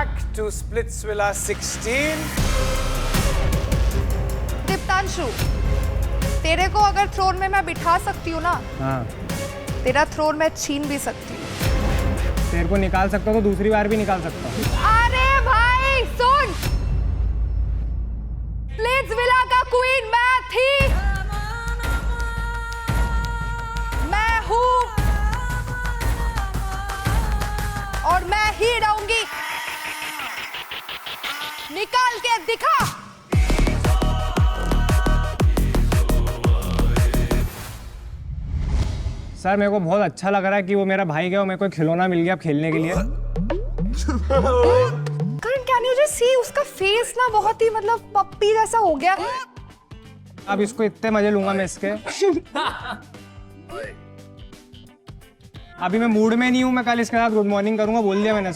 back to Splitsvilla 16. Diptanshu, तेरे को अगर थ्रोन में मैं बिठा सकती हूँ ना, हाँ, तेरा थ्रोन मैं छीन भी सकती हूँ। तेरे को निकाल सकता हूँ तो दूसरी बार भी निकाल सकता हूँ। अरे भाई सुन, स्प्लिट्सविला का क्वीन मैं थी, मैं हूँ और मैं ही रहूंगी। निकाल के दिखा। सर मेरे को बहुत अच्छा लग रहा है कि वो मेरा भाई गया और मेरे को एक खिलौना मिल गया खेलने के लिए। करण, कैन यू जस्ट सी, उसका फेस ना बहुत ही मतलब पप्पी जैसा हो गया। अब इसको इतने मजे लूंगा मैं इसके। अभी मैं मूड में नहीं हूँ, मैं कल इसके साथ गुड मॉर्निंग करूंगा, बोल दिया मैंने।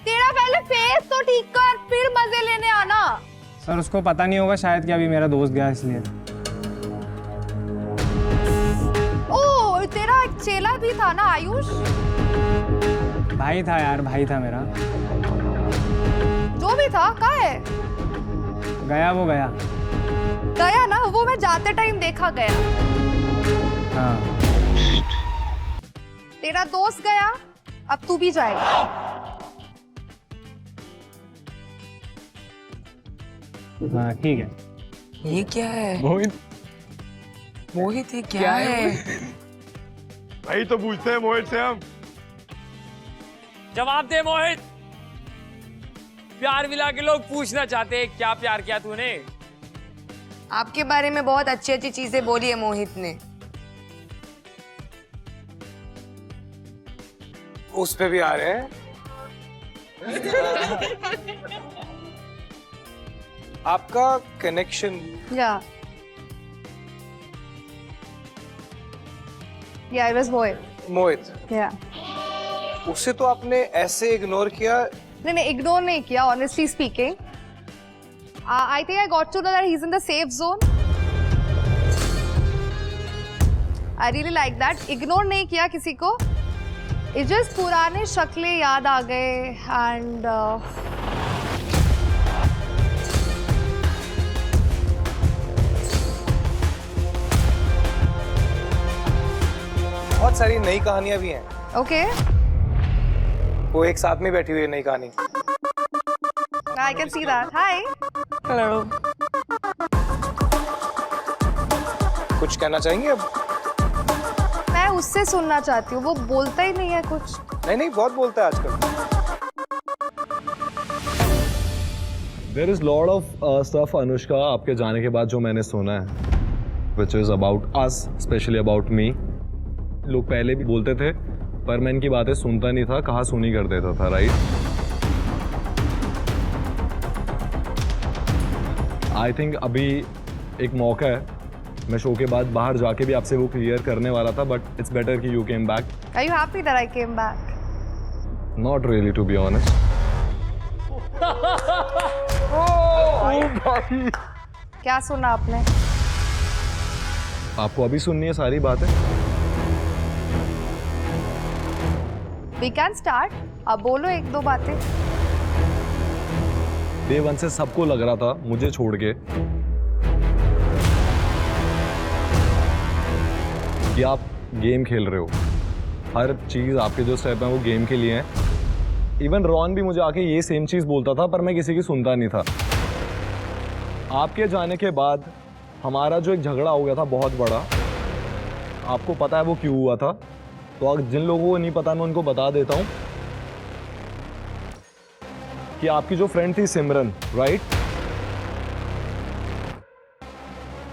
तेरा पहले फेस तो ठीक कर, फिर मजे लेने आना। सर उसको पता नहीं होगा शायद कि अभी मेरा दोस्त गया इसलिए। ओ, तेरा एक चेला भी था ना आयुष? भाई था यार, भाई था मेरा। जो भी था, कहाँ है? गया, वो गया। गया ना, वो मैं जाते टाइम देखा गया। हाँ। तेरा दोस्त गया, अब तू भी जाएगा। हाँ ठीक है। ये क्या है? मोहित, मोहित ये क्या है? भाई तो पूछते हैं मोहित से हम। जवाब दे मोहित। प्यार विला के लोग पूछना चाहते हैं क्या प्यार किया तूने? आपके बारे में बहुत अच्छी अच्छी चीजें बोली है मोहित ने। उस पे भी आ रहे हैं। आपका connection Yeah. Yeah, it was Mohit. Mohit, Yeah. उसे तो आपने ऐसे इग्नोर किया। नहीं, इग्नोर नहीं किया, honestly speaking. I think I got to know that he's in the safe zone. I really like that. Ignore नहीं किया किसी को. It's just पुराने शक्लें याद आ गए and बहुत सारी नई कहानियां भी हैं। okay. वो एक साथ में बैठी हुई है नई कहानी। I can see that. Hi. Hello. कुछ कहना चाहेंगे अब? मैं उससे सुनना चाहती हूँ, वो बोलता ही नहीं है कुछ। नहीं, बहुत बोलता है आजकल। There is lot of stuff Anushka आपके जाने के बाद जो मैंने सुना है, which is about us, especially about me. लोग पहले भी बोलते थे पर मैं इनकी बातें सुनता नहीं था, कहा सुनी कर देता था, राइट? आई थिंक अभी एक मौका है, मैं शो के बाद बाहर जाके भी आपसे वो क्लियर करने वाला था, बट इट्स बेटर कि you came back. Are you happy that I came back? Not really to be honest. क्या सुना आपने? आपको अभी सुननी है सारी बातें? We can start. अब बोलो एक दो बातें। डे वन से सबको लग रहा था मुझे छोड़ के कि आप गेम खेल रहे हो, हर चीज आपके जो स्टेप हैं वो गेम के लिए हैं। इवन रॉन भी मुझे आके ये सेम चीज बोलता था पर मैं किसी की सुनता नहीं था। आपके जाने के बाद हमारा जो एक झगड़ा हो गया था बहुत बड़ा, आपको पता है वो क्यों हुआ था? तो अगर जिन लोगों को नहीं पता मैं उनको बता देता हूं कि आपकी जो फ्रेंड थी सिमरन, राइट?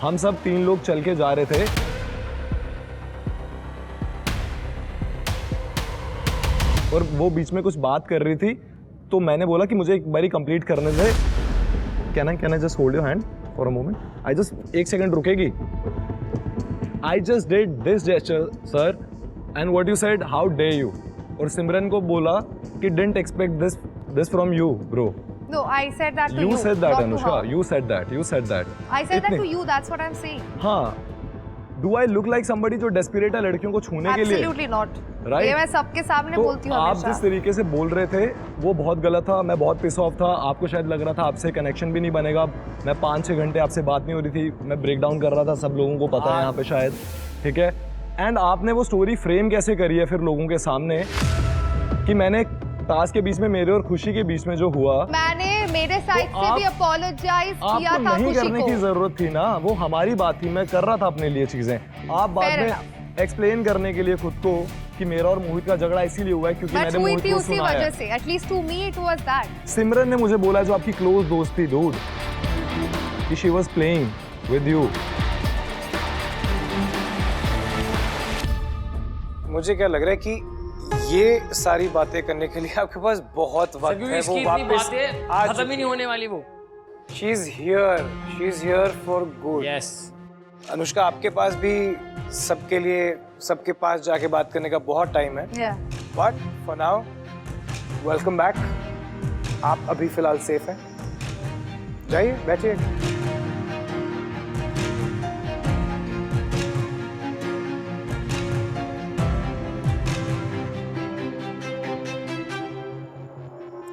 हम सब 3 लोग चल के जा रहे थे और वो बीच में कुछ बात कर रही थी, तो मैंने बोला कि मुझे एक बारी कंप्लीट करने दे। Can I just hold your hand for a moment? I just एक सेकंड रुकेगी? I just did this gesture sir and what you said how dare you, और सिमरन को बोला कि didn't expect this from you bro. No, I said that to you. You said that not to Anushka, her. you said that, you said that. I said that इतने- to you. That's what I'm saying. हाँ, do I look like somebody जो desperate है लड़कियों को छूने के लिए? Absolutely not. Right? ये मैं सबके सामने तो बोलती हूँ आप हमेशा। जिस तरीके से बोल रहे थे वो बहुत गलत था, मैं बहुत पिस ऑफ था, आपको शायद लग रहा था आपसे कनेक्शन भी नहीं बनेगा, मैं 5-6 घंटे आपसे बात नहीं हो रही थी, मैं ब्रेक डाउन कर रहा था, सब लोगों को पता है यहाँ पे शायद, ठीक है। एंड आपने वो स्टोरी फ्रेम कैसे करी है फिर लोगों के सामने कि मैंने टास्क के बीच में मेरे और खुशी के बीच में जो हुआ, मैंने मेरे साइड तो से भी अपोलोजाइज किया आपको था नहीं खुशी करने की को। जरूरत थी ना, वो हमारी बात थी, मैं कर रहा था अपने लिए चीजें, आप बाद Fair में एक्सप्लेन करने के लिए खुद को कि मेरा और मोहित का झगड़ा इसीलिए हुआ है क्योंकि बट मैंने हुई मोहित थी को उसी सुनाया। वजह से, at least to me it was that. Simran ने मुझे बोला जो आपकी क्लोज दोस्त थी डूड कि she was playing with you. मुझे क्या लग रहा है कि ये सारी बातें करने के लिए आपके पास बहुत वक्त क्योंकि है। इसकी वो इतनी वापस बातें आ खत्म ही चुकी नहीं होने वाली वो। She is here for good. Yes Anushka, आपके पास भी सबके लिए सबके पास जाके बात करने का बहुत टाइम है, but for now welcome back. आप अभी फिलहाल सेफ हैं, जाइए बैठिए।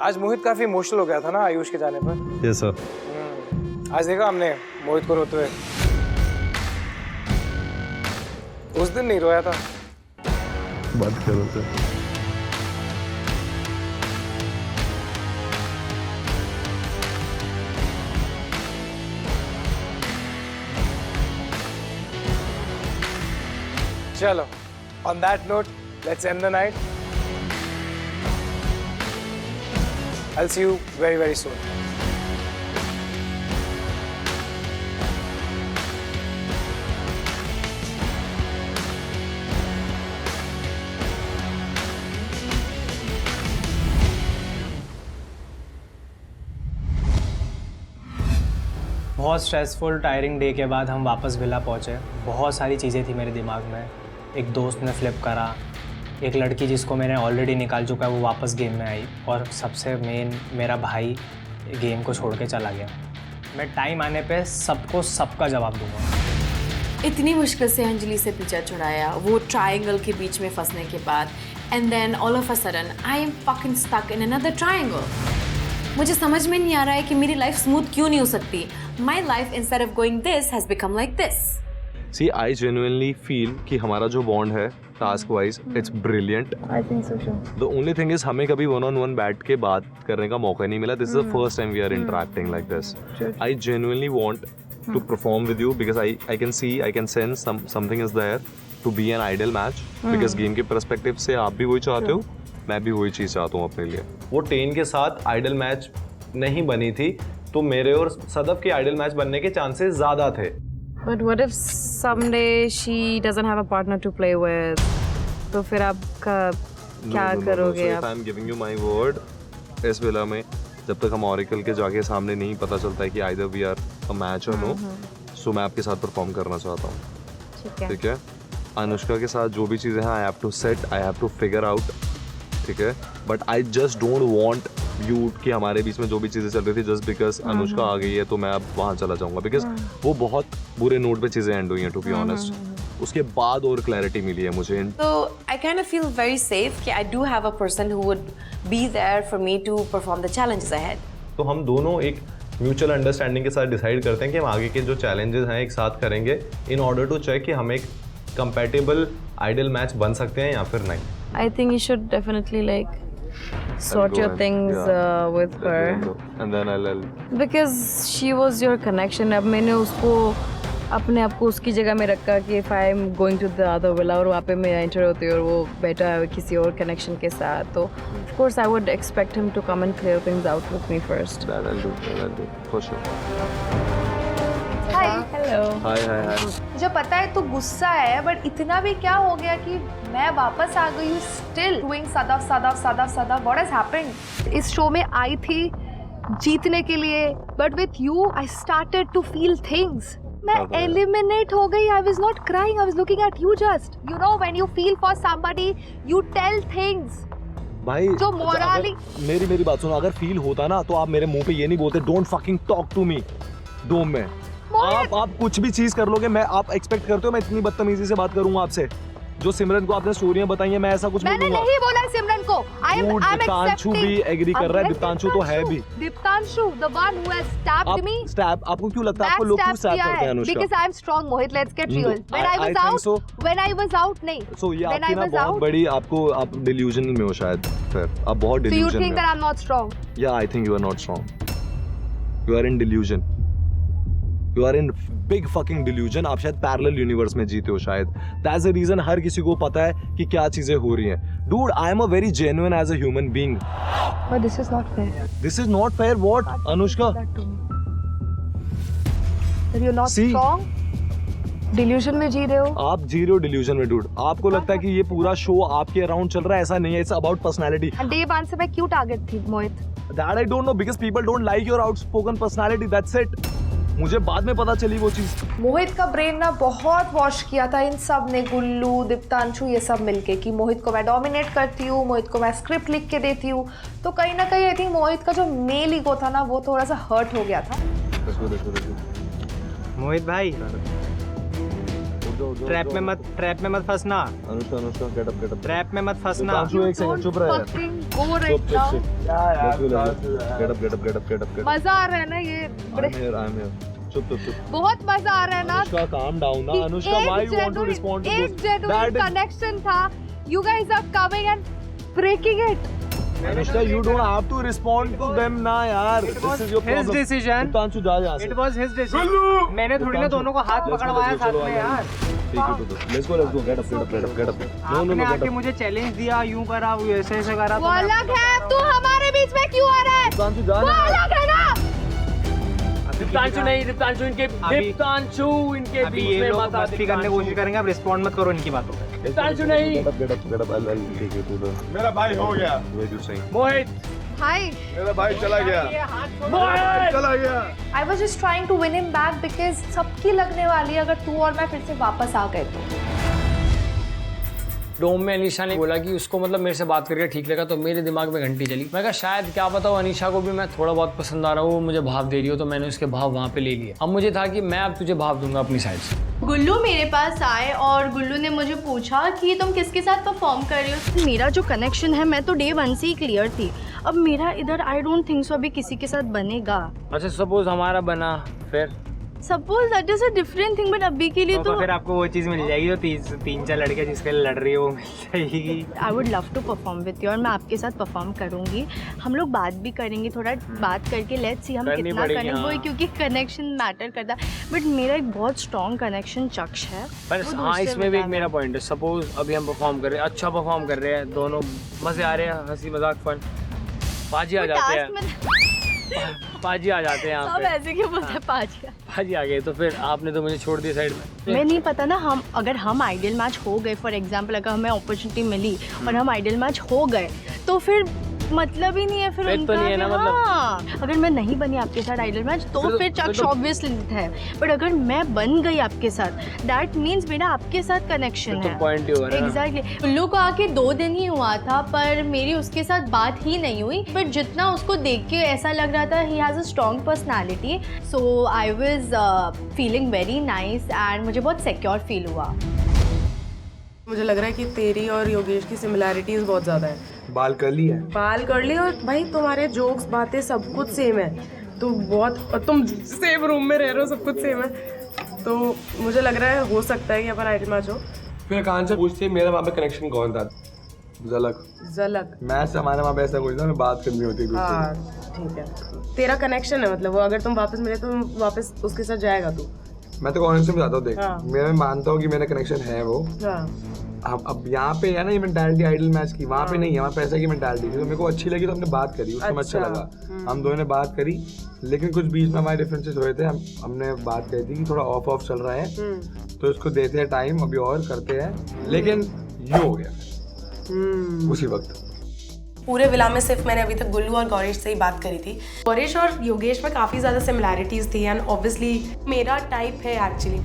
आज मोहित काफी इमोशनल हो गया था ना आयुष के जाने पर। Yes sir. आज देखा हमने मोहित को रोते हुए। उस दिन नहीं रोया था। बात करो सर। चलो, on that note, let's end the night. I'll see you very, very soon. बहुत स्ट्रेसफुल टायरिंग डे के बाद हम वापस विला पहुँचे। बहुत सारी चीज़ें थी मेरे दिमाग में। एक दोस्त ने फ्लिप करा, एक लड़की जिसको मैंने ऑलरेडी निकाल चुका है वो वापस गेम में आई, और सबसे मेन मेरा भाई गेम को छोड़ के चला गया। मैं टाइम आने पे सबको सबका जवाब दूंगा। इतनी मुश्किल से अंजलि से पीछा छुड़ाया, वो ट्रायंगल के बीच में फंसने के बाद, and then all of a sudden I am fucking stuck in another triangle. मुझे समझ में नहीं आ रहा है कि मेरी लाइफ स्मूथ क्यों नहीं हो सकती। My life instead of going this has become like this. See I genuinely feel कि हमारा जो बॉन्ड है task wise it's brilliant. I think so too. The only thing is हमें कभी 1-on-1 बैठ के बात करने का मौका नहीं मिला। This is the first time we are interacting like this. I genuinely want to perform with you because I can see, I can sense something is there to be an ideal match because game के perspective से आप भी वही चाहते हो, मैं भी वही चीज़ चाहता हूँ अपने लिए। वो टेन के साथ आइडल मैच नहीं बनी थी तो मेरे और सदफ के आइडल मैच बनने के चांसेस ज़्यादा थे। But what if someday she doesn't have a partner to play with? तो फिर आप क्या करोगे आप? I am giving you my word, इस वेला में जब तक हम ऑरिकल के जाके सामने नहीं पता चलता है कि either we are a match और नो, सो मैं आपके साथ परफॉर्म करना चाहता हूँ। ठीक है, अनुष्का के साथ जो भी चीज़ें हैं I have to set, I have to figure out, ठीक है, but I just don't want you कि हमारे बीच में जो भी चीज़ें चल रही थी जस्ट बिकॉज अनुष्का आ गई है तो मैं अब वहाँ चला जाऊँगा, बिकॉज वो बहुत बुरे नोट पे चीज़ें एंड हुई हैं टू बी ऑनेस्ट। उसके बाद और क्लैरिटी मिली है मुझे। So I kind of feel very safe कि I do have a person who would be there for me to perform the challenges ahead. तो हम दोनों एक म्यूचुअल अंडरस्टैंडिंग के साथ डिसाइड करते हैं कि हम आगे के जो चैलेंजेस हैं एक साथ करेंगे इन ऑर्डर टू चेक कि हम एक कंपैटिबल आइडल मैच बन सकते हैं या फिर नहीं। I think you should definitely like sort your things with her and then I'll because she was your connection. अब मैंने उसको अपने आप को उसकी जगह में रखा कि if I'm going to the other villa और वहाँ पे मैं एंटर होती हूँ और वो बैठा है किसी और कनेक्शन के साथ, तो of course I would expect him to come and clear things out with me first. that I'll do for sure. Hi. Hello. Hi. मुझे पता है तू गुस्सा है, बट इतना भी क्या हो गया कि मैं वापस आ गई हूँ still doing Sadaf. What has happened? इस शो में आई थी जीतने के लिए, but with you I started to feel things. मैं एलिमिनेट हो गई। I was not crying, I was looking at you just. You know when you feel for somebody you tell things. भाई जो मोराली मेरी बात सुनो, अगर फील होता ना तो आप मेरे मुंह पे ये नहीं बोलते don't fucking talk to me dorm में। आप कुछ भी चीज कर लोगे, मैं आप एक्सपेक्ट करते हो मैं इतनी बदतमीजी से बात करूंगा आपसे? जो सिमरन को आपने स्टोरियां बताई हैं, मैं ऐसा कुछ मैंने बोलूंगा? नहीं बोला है सिमरन को। दीप्तांशु भी एग्री कर रहा है, दीप्तांशु तो है भी। Diptanshu, the one who has stabbed me. Stab आपको क्यों लगता है? आपको लोग क्यों स्टैब करते हैं Anushka? Because I'm strong, Mohit. Let's get real. When I was out, नहीं. So ये When आपकी I ना was बहुत out- बड़ी आप डिल्यूजनल में हो शायद। फिर आप बहुत So you डिल्यूजन think में। that I'm not strong? Yeah, I think you are not strong. You are in delusion. You are in big fucking delusion. आप शायद पैरेलल यूनिवर्स में जीते हो शायद। That's the reason हर किसी को पता है कि क्या चीजें हो रही हैं। Dude, I am a very genuine as a human being. But this is not fair. This is not fair. What, Anushka? That to me. That you're not See? strong. Delusion में जी रहे हो. आप जी रहे हो डिल्यूजन में dude. आपको लगता है कि ये पूरा शो आपके अराउंड चल रहा है, ऐसा नहीं है. It's about personality. And day one से मैं क्यों टारगेट थी, मोहित? That I don't know because people don't like your outspoken personality. That's it. मुझे बाद में पता चली वो चीज। मोहित का ब्रेन ना बहुत वॉश किया था इन सब ने, गुल्लू, दीप्तांशु, ये सब मिलके, कि मोहित को मैं डोमिनेट करती हूँ, मोहित को मैं स्क्रिप्ट लिख के देती हूँ। तो कहीं ना कहीं आई थिंक मोहित का जो मेल ईगो था ना, वो थोड़ा सा हर्ट हो गया था। मोहित भाई, ट्रैप में मत फंसना। Anushka get up. ट्रैप में मत फंसना। एक सेकंड चुप रह यार। Go right now. Get up. मजा आ रहा है ना ये? I am here. चुप। बहुत मजा आ रहा है ना? अनुष्का calm down ना। Anushka why you want to respond to एक this? genuine connection था. You guys are coming and breaking it. Anushka you don't have to respond to them ना यार. This is your his problem. decision. Diptanshu जा यहाँ से. It was his decision. मैंने थोड़ी ना दोनों को हाथ पकड़वाया साथ में यार। Let's go. Get up. No, आपने get आके up. मुझे चैलेंज दिया, यूं करा, ऐसे करा। वो अलग है, तू हमारे बीच में क्यों आ रहा है? दीप्तांशु जा वो ना. अलग है ना? दीप्तांशु नहीं, दीप्तांशु इनके अभी बीच ये में लोग मत आ, मस्ती करने की कोशिश करेंगे, आप रिस्पॉन्ड मत करो इनकी बातों पे। दीप्तांशु नहीं। Get up. I'll take you to the. मेरा भाई हो गया। Where you saying? Mohit, Hi. मेरा भाई चला गया। मोहित, चला गया। I was just trying to win him back because सबकी लगने वाली है अगर तू और मैं फिर से वापस आ गए तो। डोम में अनीशा ने बोला कि उसको मतलब मेरे से बात करके ठीक लगा, तो मेरे दिमाग में घंटी चली। मैं कहा शायद क्या पता वो अनीशा को भी मैं थोड़ा बहुत पसंद आ रहा हूँ, वो मुझे भाव दे रही हो, तो मैंने उसके भाव वहाँ पे ले लिए। अब मुझे था कि मैं अब तुझे भाव दूंगा अपनी साइड से। गुल्लू मेरे पास आए और गुल्लू ने मुझे पूछा कि तुम किसके साथ परफॉर्म कर रही हो। मेरा जो कनेक्शन है, मैं तो डे 1 से ही क्लियर थी। अब मेरा इधर आई डोंट थिंक सो अभी किसी के साथ बनेगा। अच्छा सपोज हमारा बना, फिर suppose that is a different thing, but अभी के लिए तो फिर आपको वो चीज़ मिल जाएगी जो तीन चार लड़के जिसके लिए लड़ रही है वो मिल जाएगी। I would love to perform with you और मैं आपके साथ परफॉर्म करूंगी। हम लोग बात भी करेंगे, थोड़ा बात करके लेट्स सी हम करनी कितना पड़ेगी, करेंगे वो, हाँ। क्योंकि कनेक्शन मैटर करता है। बट मेरा एक बहुत स्ट्रॉन्ग कनेक्शन चक्ष है। पर वो हाँ, दूसरे इसमें भी एक बंदा मेरा पॉइंट है। सपोज अभी हम परफॉर्म कर रहे हैं, अच्छा परफॉर्म कर रहे हैं, दोनों मजे आ रहे हैं, हंसी मजाक फन, पाजी आ जाते हैं, पाजी आ जाते हैं यहाँ सब पे, ऐसे क्यों बोलते हैं पाजिया? पाजी आ गए तो फिर आपने तो मुझे छोड़ दिया साइड में। मैं नहीं पता ना, हम अगर हम आइडियल मैच हो गए, फॉर एग्जांपल अगर हमें अपॉर्चुनिटी मिली और हम आइडियल मैच हो गए, तो फिर मतलब ही नहीं है फिर फिर तो उनका नहीं है ना, कि मतलब। हाँ, अगर मैं नहीं बनी आपके साथ आइडियल मैच तो फिर फिर चक्ष तो- ऑब्वियसली है। बट अगर मैं बन गई आपके साथ, दैट मीन्स मेरा आपके साथ कनेक्शन फिर है। तो पॉइंट ही हो रहा है ना। एग्जैक्टली। उल्लू को आके 2 दिन ही हुआ था, पर मेरी उसके साथ बात ही नहीं हुई। बट जितना उसको देख के ऐसा लग रहा था, he has a strong personality, so I was feeling very nice and मुझे बहुत सिक्योर फील हुआ। मुझे लग रहा है कि तेरी और योगेश की सिमिलैरिटीज बहुत ज़्यादा है। बाल कर्ली है। बाल कर ली और भाई तुम्हारे जोक्स, बातें सब कुछ सेम है। तो बहुत, और तुम सेम रूम में रह रहे हो, सब कुछ सेम है। तो मुझे लग रहा है हो सकता है कि अपन आइडियल मैच हो। फिर कान से पूछते मेरा वहाँ पे कनेक्शन कौन था? झलक। झलक। मैच से हमारे वहाँ पे ऐसा कुछ था, बात करनी होती है। हाँ ठीक है, तेरा कनेक्शन है, मतलब वो अगर तुम वापस मिले तो वापस उसके साथ जाएगा तू। मैं तो कौन से बताता हूँ, देख हाँ। मैं मानता हूँ कि मेरा कनेक्शन है वो। हाँ अब यहाँ पे है ना ये मेंटालिटी आइडल मैच की, वहाँ पे नहीं है, वहाँ पैसे की मेंटालिटी थी। तो मेरे को अच्छी लगी तो हमने बात करी, उसको अच्छा लगा, हम दोनों ने बात करी। लेकिन कुछ बीच में हमारे डिफरेंसेस हुए थे, हमने बात करी थी कि थोड़ा ऑफ चल रहा है, तो इसको देते हैं टाइम, अभी और करते हैं। लेकिन ये हो गया उसी वक्त। पूरे विला में सिर्फ मैंने अभी तक गुल्लू और गौरीश से ही बात करी थी। गौरीश और योगेश में काफ़ी ज़्यादा सिमिलैरिटीज़ थी एंड ऑब्वियसली मेरा टाइप है actually.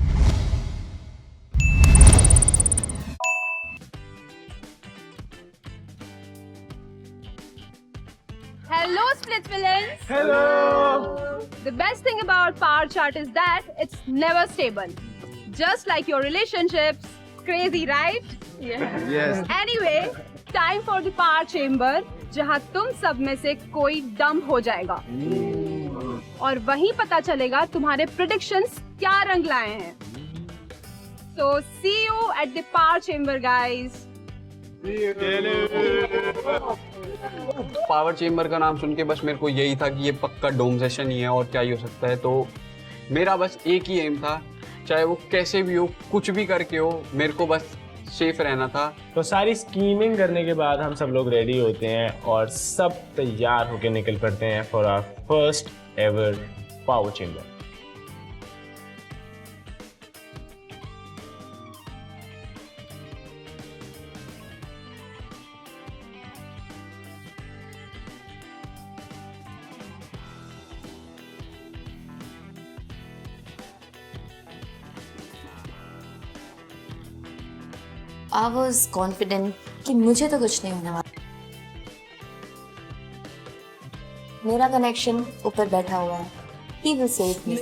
Hello split villains. Hello. The best thing about power chart is that it's never stable. Just like your relationships. Crazy, right? Yes. Anyway, time for the power chamber, जहाँ तुम सब में से कोई dump हो जाएगा और वहीं पता चलेगा तुम्हारे predictions क्या रंग लाए हैं. So see you at the power chamber, guys. Power chamber का नाम सुन के बस मेरे को यही था कि ये पक्का डोम सेशन ही है और क्या ही हो सकता है. तो मेरा बस एक ही एम था, चाहे वो कैसे भी हो, कुछ भी करके हो, मेरे को बस सेफ रहना था. तो सारी स्कीमिंग करने के बाद हम सब लोग रेडी होते हैं और सब तैयार होके निकल पड़ते हैं for our first ever power chamber. I was confident कि मुझे तो कुछ नहीं होने वाला. मेरा कनेक्शन ऊपर बैठा हुआ है. He will save me.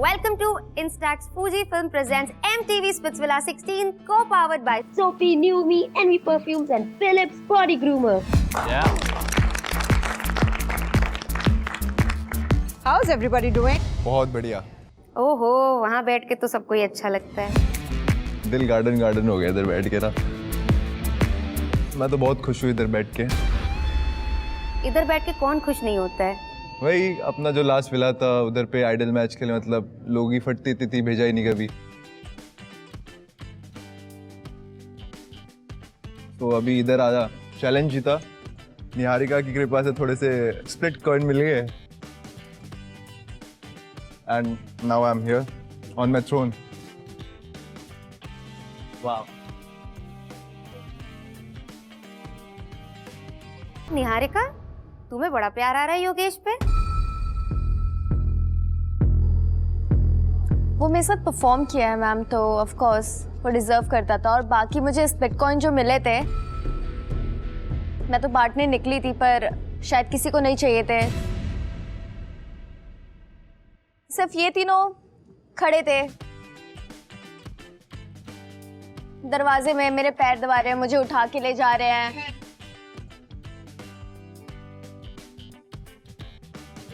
Welcome to Instax Fujifilm presents MTV Spitzvilla 16, co-powered by Sophie New Me, Envy Perfumes and Philips Body Groomer. Yeah. How's everybody doing? बहुत बढ़िया. ओहो, वहाँ बैठ के तो सबको ही अच्छा लगता है. दिल गार्डन गार्डन हो गया इधर बैठ के ना. मैं तो बहुत खुश हूँ इधर बैठ के. इधर बैठ के कौन खुश नहीं होता है? वही अपना जो लास्ट विला था उधर पे आइडल मैच के लिए, मतलब लोग ही फटती थी भेजा ही नहीं कभी. तो अभी इधर आया, चैलेंज जीता. निहारिका की कृपा से थोड़े से स्प्लिट कॉइन मिल गए. And now I'm here on my throne. Wow. Niharika, तुम्हें बड़ा प्यार आ रहा है योगेश पे? वो मेरे साथ परफॉर्म किया है मैम, तो ऑफ कोर्स वो डिजर्व करता था. और बाकी मुझे बिटकॉइन जो मिले थे मैं तो बांटने निकली थी, पर शायद किसी को नहीं चाहिए थे. सिर्फ ये तीनों खड़े थे दरवाजे में, मेरे पैर दबा रहे हैं, मुझे उठा के ले जा रहे हैं,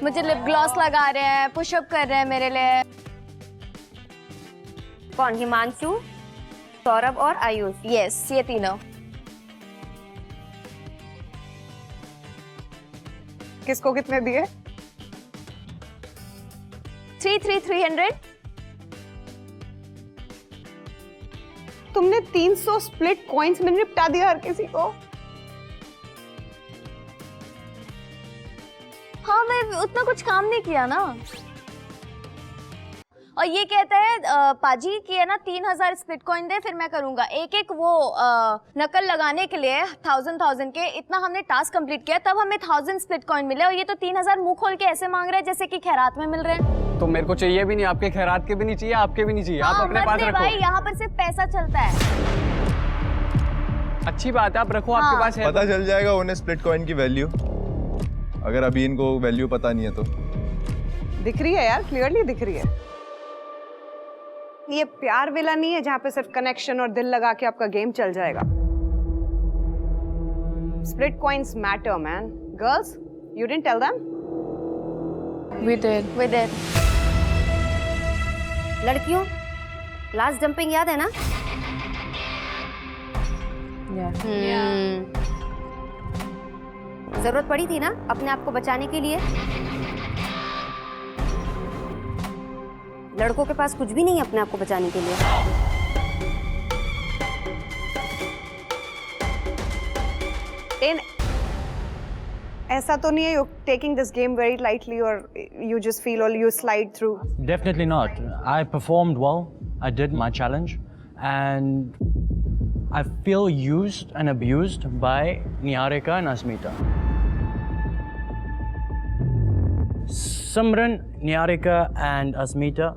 मुझे लिप ग्लॉस लगा रहे हैं, पुशअप कर रहे हैं मेरे लिए. कौन? हिमांशु, सौरभ और आयुष. यस, ये तीनों. किसको कितने दिए? 300. तुमने 300 स्प्लिट कॉइंस में निपटा दिया हर किसी को. हाँ, मैं उतना कुछ काम नहीं किया ना. और ये कहता है पाजी कि है ना 3000 स्प्लिट कॉइन दे फिर मैं करूंगा. एक वो नकल लगाने के लिए 1000 के इतना हमने टास्क कंप्लीट किया, तब हमें 1000 स्प्लिट कॉइन मिले. और ये तो 3000 मुंह खोल के ऐसे मांग रहे हैं जैसे कि खैरात में मिल रहे हैं. तो मेरे को चाहिए भी नहीं, आपके खैरात के भी नहीं चाहिए, आपके भी नहीं चाहिए. हाँ, आप अपने पास रखो. भाई, यहाँ पर सिर्फ पैसा चलता है. अच्छी बात है, आप रखो. हाँ. आपके पास है. पता चल जाएगा उन्हें स्प्लिट कॉइन की वैल्यू, अगर अभी इनको वैल्यू पता नहीं है तो. दिख रही है यार, क्लियरली दिख रही है. ये प्यार विला नहीं है जहाँ पे सिर्फ कनेक्शन और दिल लगा के आपका गेम चल जाएगा. Split coins matter man. Girls, you didn't tell them? We did. लड़कियों, लास्ट जंपिंग याद है ना? जरूरत पड़ी थी ना अपने आप को बचाने के लिए? लड़कों के पास कुछ भी नहीं है अपने आप को बचाने के लिए. ऐसा तो नहीं है you're taking this game very lightly or you just feel or you slide through? Definitely not. I performed well. I did my challenge and I feel used and abused by Niharika and Asmita. Simran, Niharika and Asmita,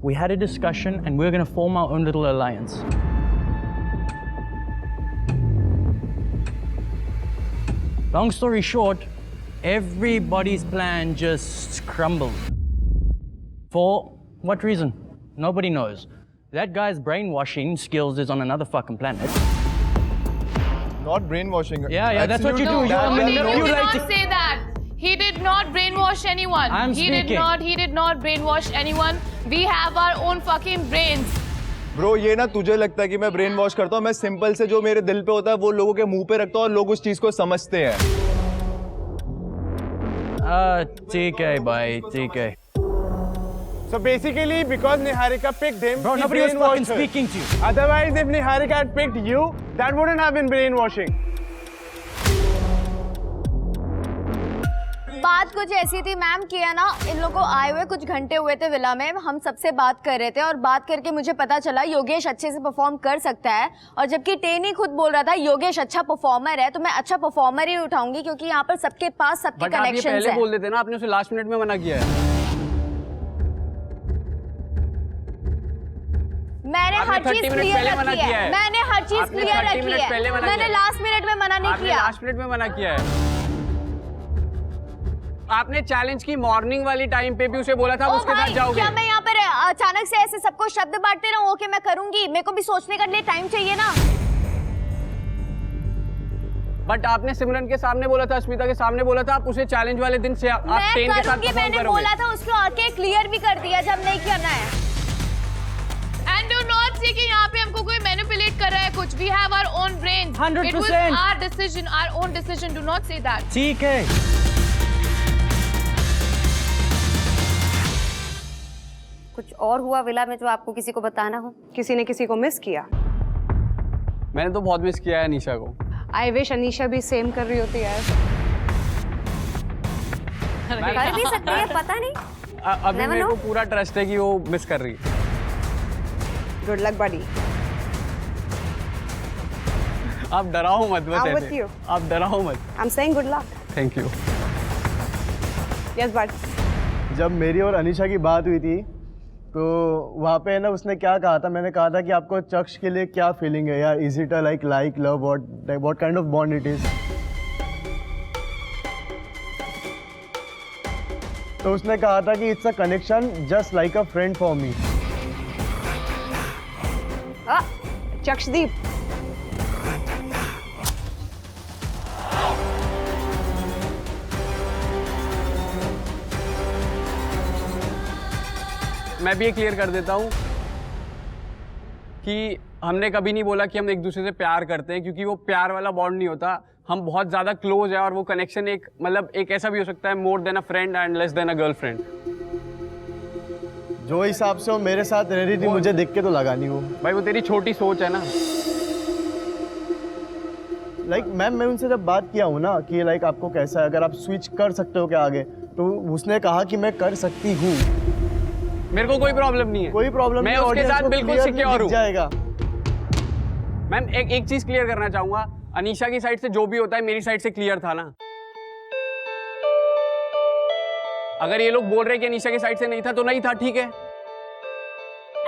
we had a discussion and we're going to form our own little alliance. Long story short, everybody's plan just crumbled. For what reason? Nobody knows. That guy's brainwashing skills is on another fucking planet. Not brainwashing. Yeah, that's what you do. No, he did not say that. He did not brainwash anyone. He did not brainwash anyone. We have our own fucking brains. Bro ये ना तुझे लगता है कि मैं brain wash करता हूँ, मैं सिंपल से जो मेरे दिल पे होता है वो लोगों के मुंह पे रखता हूँ और लोग उस चीज को समझते हैं। ठीक है भाई, ठीक है। So basically, because Niharika picked him, bro, nobody was fucking speaking to you. Otherwise, if Niharika had picked you, that wouldn't have been brainwashing. बात कुछ ऐसी थी मैम कि है ना, इन लोगों को आए हुए कुछ घंटे हुए थे विला में, हम सबसे बात कर रहे थे और बात करके मुझे पता चला योगेश अच्छे से परफॉर्म कर सकता है, और जबकि टेनी खुद बोल रहा था योगेश अच्छा परफॉर्मर है, तो मैं अच्छा परफॉर्मर ही उठाऊंगी क्योंकि यहाँ पर सबके पास सबके कनेक्शंस हैं। पहले बोल देते ना, आपने उसे लास्ट मिनट में मना किया है। मैंने हर चीज क्लियर रखी है, मैंने हर चीज क्लियर रखी है, मैंने लास्ट मिनट में मना नहीं किया। लास्ट मिनट में मना किया है। आपने चैलेंज की मॉर्निंग वाली टाइम पे भी उसे बोला था उसके साथ जाओगे। क्या मैं यहाँ पर अचानक से ऐसे सबको शब्द बांटते रहूं? ओके मैं करूंगी, मेरे को भी सोचने के लिए टाइम चाहिए ना। बट आपने सिमरन के सामने बोला था, अस्मिता के सामने बोला था, आप उसे चैलेंज वाले दिन से आप टेन के साथ परफॉर्म मैंने बोला था, उसको आके क्लियर भी कर दिया जब नहीं करना है। And do not say कि यहाँ पे हमको कोई मैनिपुलेट कर रहा है कुछ। We have our own brains. 100%. It was our decision, our own decision. Do not say that. ठीक है। कुछ और हुआ विला में जो आपको किसी को बताना हो? किसी ने किसी को मिस किया? मैंने तो बहुत मिस किया है अनीशा को। आई विश अनीशा भी सेम कर रही होती यार। कर भी सकती है, पता नहीं। अभी मेरे को पूरा ट्रस्ट है कि वो मिस कर रही है। गुड लक बडी। आप डराओ मत बस ऐसे। आप डराओ मत। I am saying good luck. Thank you. Yes but जब मेरी और अनीशा की बात हुई थी तो वहाँ पे ना उसने क्या कहा था, मैंने कहा था कि आपको चक्ष के लिए क्या फीलिंग है यार, is it a like love, what kind of bond it is. तो उसने कहा था कि it's a connection just like a friend for me. Chakshdeep मैं भी ये क्लियर कर देता हूँ कि हमने कभी नहीं बोला कि हम एक दूसरे से प्यार करते हैं, क्योंकि वो प्यार वाला बॉन्ड नहीं होता। हम बहुत ज़्यादा क्लोज है और वो कनेक्शन एक मतलब एक ऐसा भी हो सकता है, more than a friend and less than a girlfriend. जो हिसाब से वो मेरे साथ रह रही थी मुझे देख के तो लगा नहीं वो। भाई वो तेरी छोटी सोच है ना। लाइक मैम मैं उनसे जब बात किया हूँ ना कि लाइक आपको कैसा है, अगर आप स्विच कर सकते हो क्या आगे, तो उसने कहा कि मैं कर सकती हूँ। मेरे को कोई प्रॉब्लम नहीं है, कोई प्रॉब्लम मैं उसके साथ बिल्कुल सिक्योर हूँ। जाएगा। मैम एक चीज क्लियर करना चाहूंगा, अनीशा की साइड से जो भी होता है मेरी साइड से क्लियर था ना। अगर ये लोग बोल रहे हैं कि अनीशा की साइड से नहीं था तो नहीं था, ठीक है।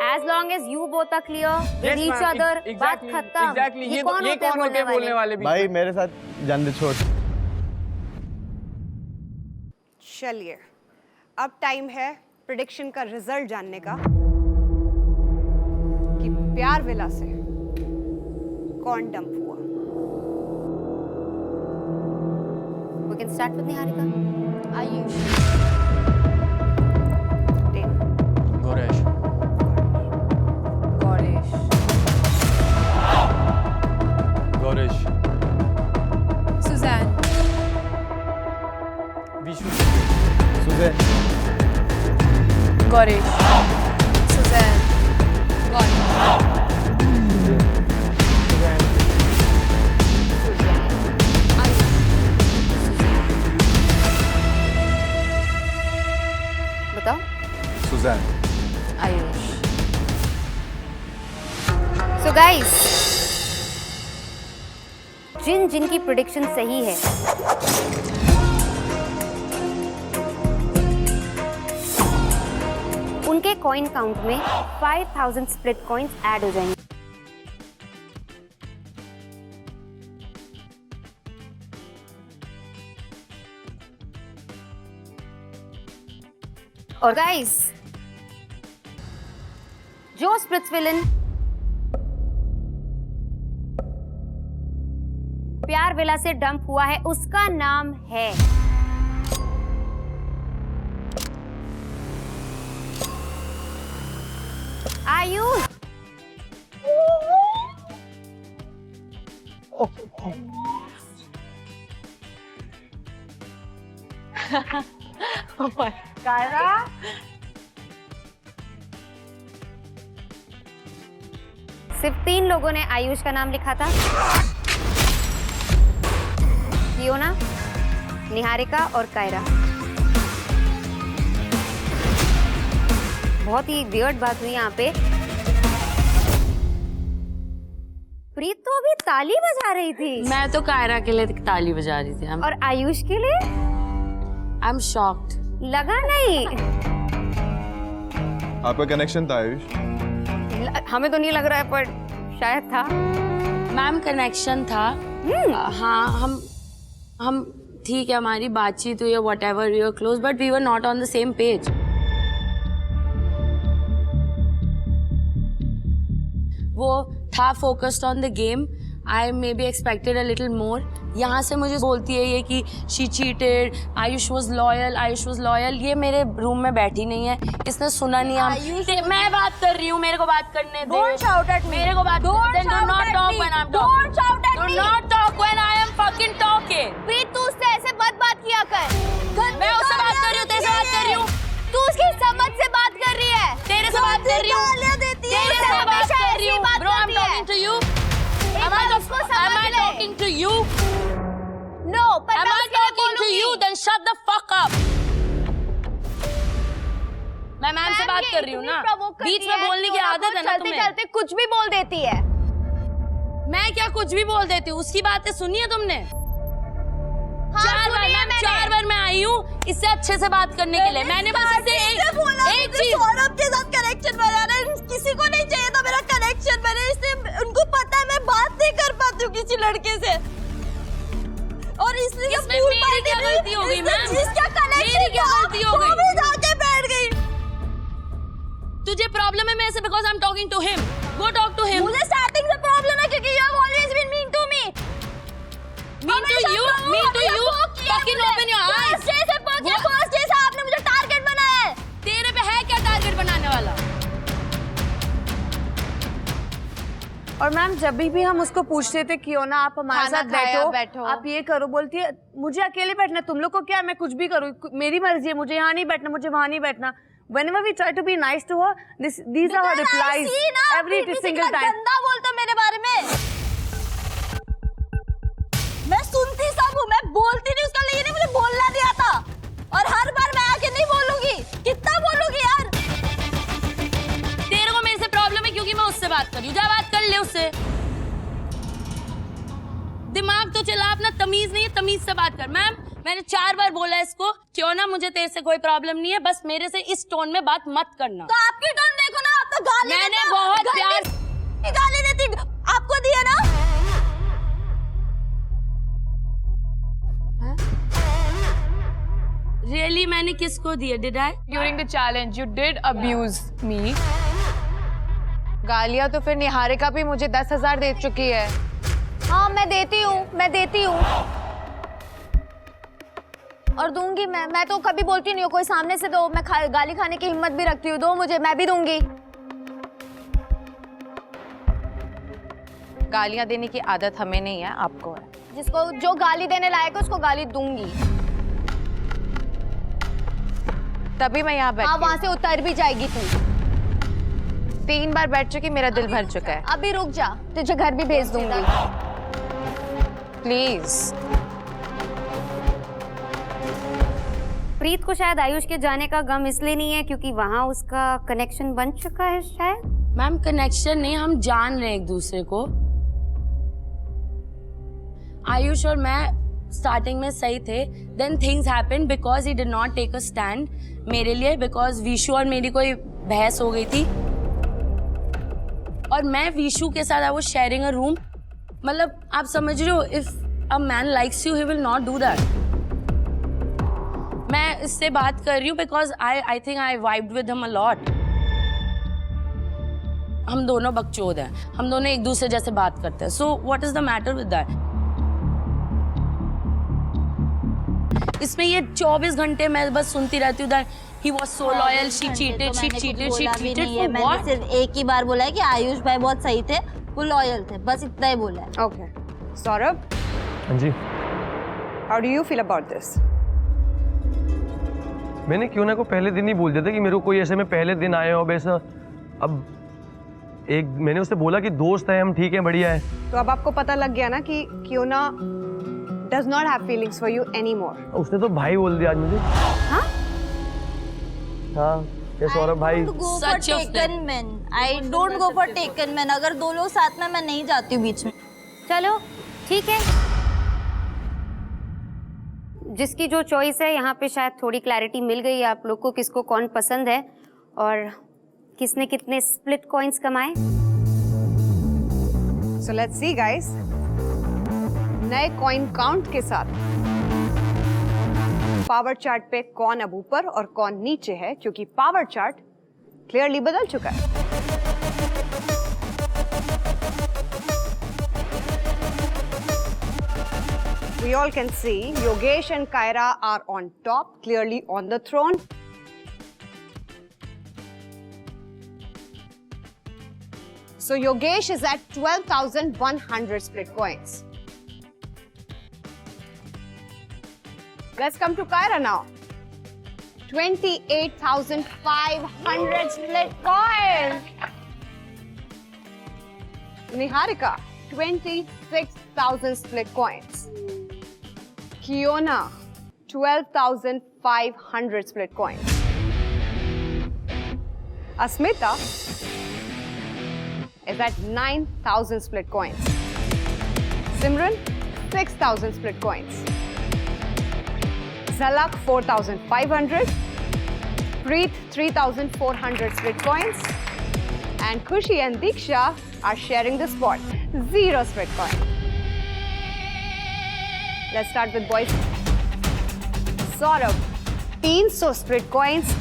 As long as you both are clear with each other, बात खत्म। Exactly. ये कौन होते हैं बोलने वाले भी? भाई मेरे साथ जान दे, छोड़। चलिए अब टाइम है प्रेडिक्शन का रिजल्ट जानने का कि प्यार विला से कौन डंप हुआ। We can start with Niharika. Ayush. Goresh. Goresh. Suzanne. Vishu. Suzanne. Goresh. Suzanne. बताओ। सुजैन। आयुष। So guys, जिनकी प्रेडिक्शन सही है उनके कॉइन काउंट में 5000 स्प्लिट कॉइन्स ऐड हो जाएंगे। और गाइस, जो स्प्रिट्सविलन प्यार विला से डंप हुआ है उसका नाम है आयुष। कायरा, सिर्फ 3 लोगों ने आयुष का नाम लिखा था, फियोना, निहारिका और कायरा। बहुत ही वियर्ड बात हुई यहाँ पे। प्रीत तो अभी ताली बजा रही थी। मैं तो कायरा के लिए ताली बजा रही थी। और आयुष के लिए आई एम शॉक्ड। लगा नहीं। आपका कनेक्शन था आयुष? हमें तो नहीं लग रहा है पर शायद था। मैम कनेक्शन था। हाँ, हम ठीक है, हमारी बातचीत हुई है, whatever, we were close but we were not on the same page. वो था focused on the game. I may be expected a little more. यहाँ से मुझे बोलती है ये कि she cheated, Ayush was loyal. ये मेरे रूम में बैठी नहीं है, इसने सुना नहीं। मैं बात कर रही हूँ, मेरे को बात करने दे। Don't shout at me. मेरे को बात Don't then do shout not at talk me. when I'm Don't talking. shout at Do me. not talk when I am fucking talking. प्रीत, तू उससे ऐसे मत बात किया कर। मैं उससे बात कर रही हूँ, तेरे से बात कर रही हूँ। तू उसकी समझ से बात कर रही है। तेरे से बात कर रही हूँ। तेरे से बात कर रही हूँ। Bro, I'm talking to you. Am I talking to you? No, but Am I talking to you? Then shut the fuck up. मैं मैम से बात कर रही हूँ ना। बीच में बोलने की आदत है ना तुम्हें। चलते कुछ भी बोल देती है। मैं क्या कुछ भी बोल देती हूँ? उसकी बातें सुनी है तुमने? चार बार मैं आई हूँ इससे अच्छे से बात करने के लिए। मैंने बस इससे एक चीज, सौरभ के साथ कनेक्शन बनाना, किसी को नहीं चाहिए था मेरा कनेक्शन बने। इसलिए उनको पता है मैं बात नहीं कर पाती हूँ किसी लड़के से, और इसलिए इसमें मेरी क्या गलती हो गई मैम? मेरी क्या गलती हो गई? मैं जाके बैठ गई। तुझे प्रॉब्लम है मेरे से because I am talking to him. Go talk to him. मुझे स्टार्टिंग से प्रॉब्लम है क्योंकि you have always been mean to me. Mean to you? Fucking open your eyes. First day से आपने मुझे टारगेट बनाया है। तेरे पे है क्या टारगेट बनाने वाला? और मैम जब भी हम उसको पूछते थे क्यों ना आप हमारे साथ बैठो, आप ये करो, बोलती है मुझे अकेले बैठना, तुम लोग को क्या, मैं कुछ भी करूँ, मेरी मर्जी है, मुझे यहाँ नहीं बैठना, मुझे वहाँ नहीं बैठना। Whenever we try to be nice to her, these are her replies every single time. गंदा बोलते मेरे बारे में। मैं सुनती सब हूँ, मैं बोलती नहीं उसका, लेकिन मुझे बोलना नहीं आता। और हर बार मैं आके नहीं बोलूंगी, कितना बोलूंगी यार। तेरे को मेरे से प्रॉब्लम है क्योंकि मैं उससे बात कर रही हूँ। जा बात कर ले उससे। दिमाग तो चला अपना, तमीज नहीं है, तमीज से बात कर। मैम मैंने 4 बार बोला इसको क्यों ना, मुझे तेरे से कोई प्रॉब्लम नहीं है, बस मेरे से इस टोन में बात मत करना। तो आपकी टोन देखो ना, आप तो गाली मैंने देते हो, बहुत प्यार गाली देती आपको दी है ना। Really, मैंने किसको दिया? Did I? During the challenge, you did abuse me. गालियाँ तो फिर निहारिका भी मुझे 10,000 दे चुकी है। हाँ मैं देती हूँ और दूंगी। मैं तो कभी बोलती नहीं हूँ, कोई सामने से दो, मैं गाली खाने की हिम्मत भी रखती हूँ, दो मुझे, मैं भी दूंगी। गालियाँ देने की आदत हमें नहीं है, आपको है। जिसको जो गाली देने लायक है उसको गाली दूंगी। तभी मैं यहाँ बैठी। हाँ वहाँ से उतर भी जाएगी तू। 3 बार बैठ चुकी, मेरा दिल भर चुका है। अभी रुक जा, तुझे घर भी भेज दूंगी। प्लीज। प्रीत को शायद आयुष के जाने का गम इसलिए नहीं है क्योंकि वहाँ उसका कनेक्शन बन चुका है शायद। मैम कनेक्शन नहीं, हम जान रहे हैं एक दूसरे को। आयुष और मैं स्टार्टिंग में सही थे, then things happened because he did not take a stand मेरे लिए, बिकॉज विशु और मेरी कोई बहस हो गई थी और मैं विशु के साथ I was sharing a room. मतलब आप समझ रहे हो, if a man likes you he will not do that. मैं इससे बात कर रही हूँ because I think I vibed with him a lot. हम दोनों बकचोद हैं, हम दोनों एक दूसरे जैसे बात करते हैं। So what is the matter with that? इसमें ये 24 घंटे मैं बस सुनती रहती हूँ that he was so loyal, she cheated for what? सिर्फ एक ही बार बोला है कि आयुष भाई बहुत सही थे, वो लॉयल थे, बस इतना ही बोला है। ओके सौरभ, हाँ जी, how do you feel about this? मैंने क्यों ना को पहले दिन ही बोल दिया था कि मेरे को कोई ऐसे में पहले दिन आए हो वैसा। अब एक मैंने उससे बोला कि दोस्त है हम, ठीक है, बढ़िया है। तो अब आपको पता लग गया ना कि कियोना does not have feelings for you anymore. उसने तो भाई बोल दिया आज मुझे। हाँ? हाँ, ये सौरभ भाई। Such a taken man. I don't go for taken man. अगर दो लोग साथ में, मैं नहीं जाती हूँ बीच में। चलो ठीक है, जिसकी जो चॉइस है यहाँ पे शायद थोड़ी क्लैरिटी मिल गई है आप लोग को, किसको कौन पसंद है और किसने कितने स्प्लिट कॉइंस कमाए। So let's see guys. नए कॉइन काउंट के साथ पावर चार्ट पे कौन अब ऊपर और कौन नीचे है, क्योंकि पावर चार्ट क्लियरली बदल चुका है। We all can see Yogesh and Kaira are on top, clearly on the throne. So Yogesh is at 12,100 split coins. Let's come to Kaira now. 28,500 split coins. Niharika, 26,000 split coins. Kiona, 12,500 split coins. Asmita is at 9,000 split coins. Simran, 6,000 split coins. Zalak 4,500, Preet 3,400 split coins, and Khushi and Diksha are sharing the spot, 0 split coin. Let's start with boys. Saurabh 300 split coins,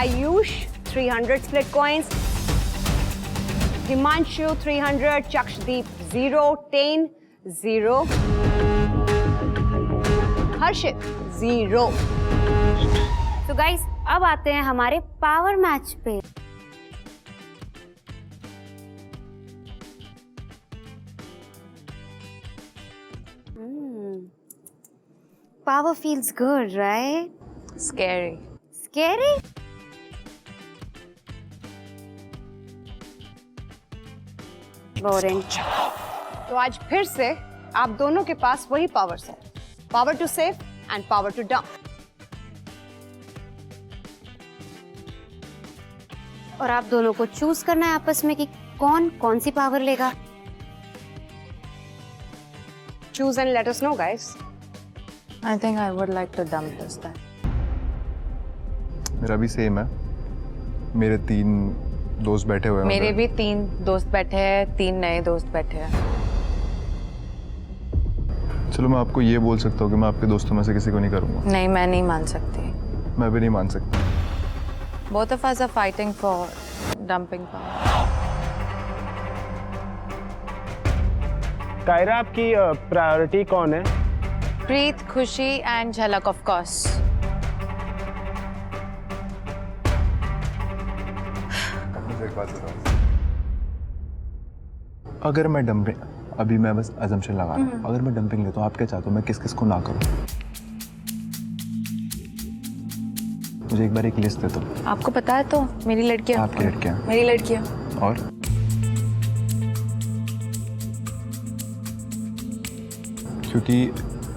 Ayush 300 split coins, Himanshu 300, Chakshdeep 0, Tain 0. हर्षित 0. तो guys अब आते हैं हमारे power match पे। Power feels good, right? Scary. Scary? Boring. तो आज फिर से आप दोनों के पास वही पावर्स है, power to save and power to dump. और आप दोनों को चूज करना है आपस में कि कौन कौन सी पावर लेगा। Choose and let us know, guys. I think I would like to dump this time. मेरा भी सेम है। मेरे 3 दोस्त बैठे हुए हैं। मेरे भी 3 दोस्त बैठे हैं, 3 नए दोस्त बैठे हैं। चलो मैं आपको ये बोल सकता हूँ कि मैं आपके दोस्तों में से किसी को नहीं करूँगा। नहीं, मैं नहीं मान सकती। मैं भी नहीं मान सकता। Both of us are fighting for dumping power. Kiara, आपकी प्रायोरिटी कौन है? प्रीत, खुशी एंड झलक ऑफ कोर्स। मुझे एक बात बताओ, अगर मैं डंपिंग, अभी मैं बस अजम्पशन लगा रहा हूँ, अगर मैं डंपिंग लेता हूँ, आप क्या चाहते हो मैं किस किस को ना करूँ? मुझे एक बार एक लिस्ट दे दो। आपको पता है तो मेरी लड़कियाँ। आपकी लड़कियाँ? मेरी लड़कियाँ। और क्योंकि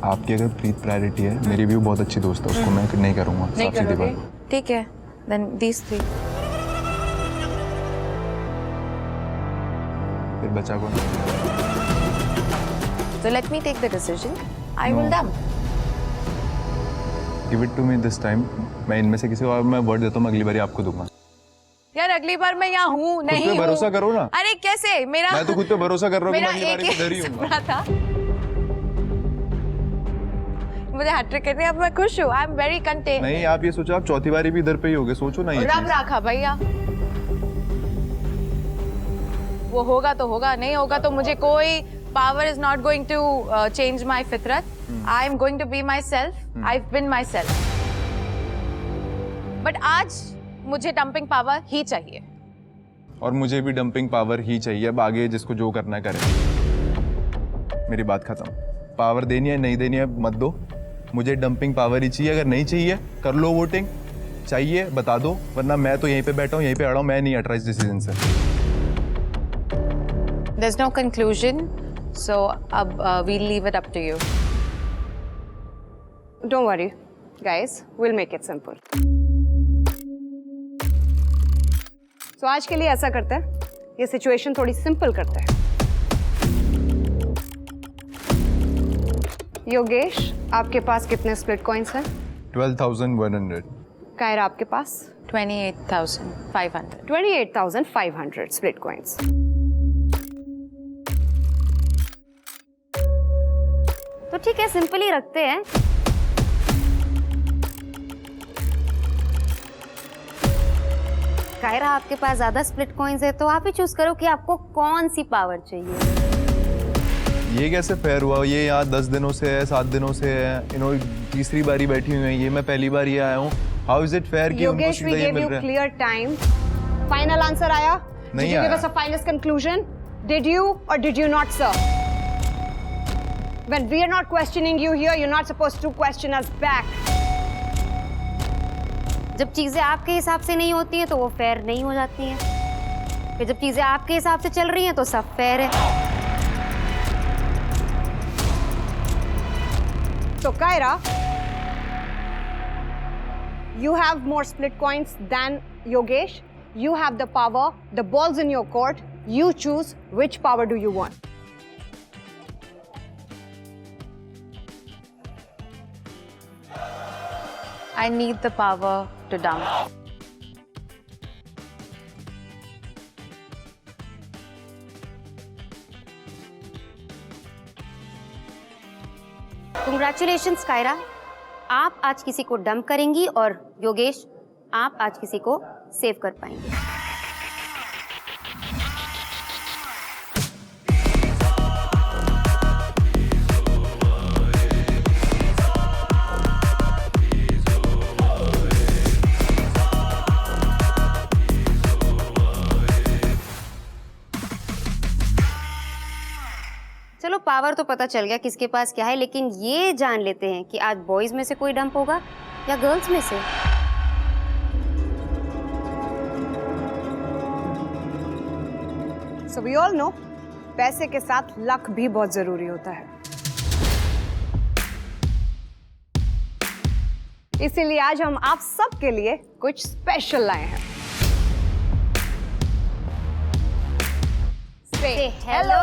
आपकी अगर प्रीत प्रायोरिटी है, मेरी भी बहुत अच्छी दोस्त है, उसको मैं नहीं करूँगा। नहीं करोगे? ठीक है, then these 3. फिर बचा कौन? So let me take the decision. I will dump. Give it to me this time. मैं इनमें से किसी और मैं वर्ड देता हूँ, मैं अगली बार आपको दूंगा। यार अगली बार मैं यहाँ हूँ नहीं हूँ। खुद पे भरोसा करो ना। अरे कैसे? मेरा मैं तो खुद पे भरोसा कर रहा हूँ कि मैं अगली बार मेरा इधर ही हूँ। सपना था मुझे हैट्रिक करनी है, अब मैं खुश हूँ। I am very content. नहीं, आप ये सोचो, आप चौथी बारी भी इधर पे ही होगे, सोचो ना ये रब रखा भैया, वो होगा तो होगा, नहीं होगा तो मुझे कोई power is not going to change my फितरत। I am going to be myself, I have been myself. But आज मुझे डंपिंग पावर ही चाहिए। और मुझे भी डंपिंग पावर ही चाहिए। अब आगे जिसको जो करना है करे, मेरी बात खत्म। पावर देनी है नहीं देनी है मत दो, मुझे डंपिंग पावर ही चाहिए। अगर नहीं चाहिए कर लो वोटिंग, चाहिए बता दो, वरना मैं तो यहीं पे बैठा हूँ, यहीं पे अड़ा हूँ, मैं नहीं हट रहा इस डिसीजन से। There's no conclusion, so we'll leave it up to you. Don't worry, guys. We'll make it simple. So आज के लिए ऐसा करते हैं, ये सिचुएशन थोड़ी सिंपल करते हैं। योगेश, आपके पास कितने स्प्लिट कॉइंस हैं? 12,100। कायरा, आपके पास? 28,500। 28,500 स्प्लिट कॉइंस। तो ठीक है, सिंपल ही रखते हैं। कायरा, आपके पास ज्यादा स्प्लिट कॉइंस है तो आप ही चूज करो कि आपको कौन सी पावर चाहिए। ये कैसे फेयर हुआ? ये यहाँ 10 दिनों से है, 7 दिनों से है, तीसरी बारी बैठी हुई है, ये मैं पहली बार ही आया हूँ। हाउ इज इट फेयर कि उनको सीधा ये मिल रहा है? क्लियर टाइम, फाइनल आंसर आया? नहीं आया। Did you give us a final conclusion? Did you or did you not, sir? When we are not questioning you here, you're not supposed to question us back. जब चीजें आपके हिसाब से नहीं होती हैं तो वो फेयर नहीं हो जाती हैं, फिर जब चीजें आपके हिसाब से चल रही हैं तो सब फेयर है। So Kaira, you have more split coins than Yogesh. You have the power. The ball's in your court. You choose which power do you want. I need the power to dump. Congratulations Kiara, आप आज किसी को dump करेंगी और योगेश, आप आज किसी को सेव कर पाएंगे। चलो, पावर तो पता चल गया किसके पास क्या है, लेकिन ये जान लेते हैं कि आज बॉयज में से कोई डंप होगा या गर्ल्स में से। So we all know, पैसे के साथ लक भी बहुत जरूरी होता है। इसीलिए आज हम आप सब के लिए कुछ स्पेशल लाए हैं। Say hello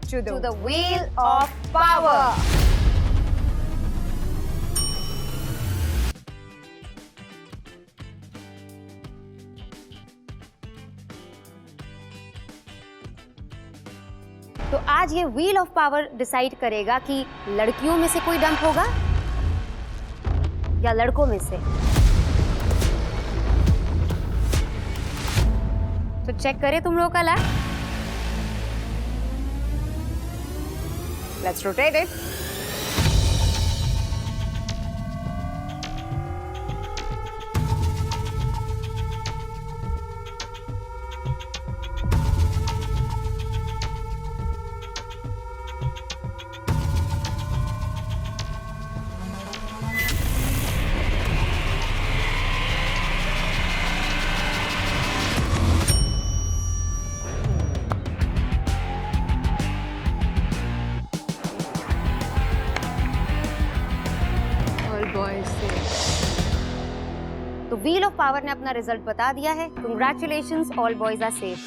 to the wheel of power. तो आज ये व्हील ऑफ पावर डिसाइड करेगा कि लड़कियों में से कोई डंप होगा या लड़कों में से। तो चेक करें तुम लोगों का लक। Let's rotate it. तो व्हील ऑफ पावर ने अपना रिजल्ट बता दिया है। Congratulations, all boys are safe.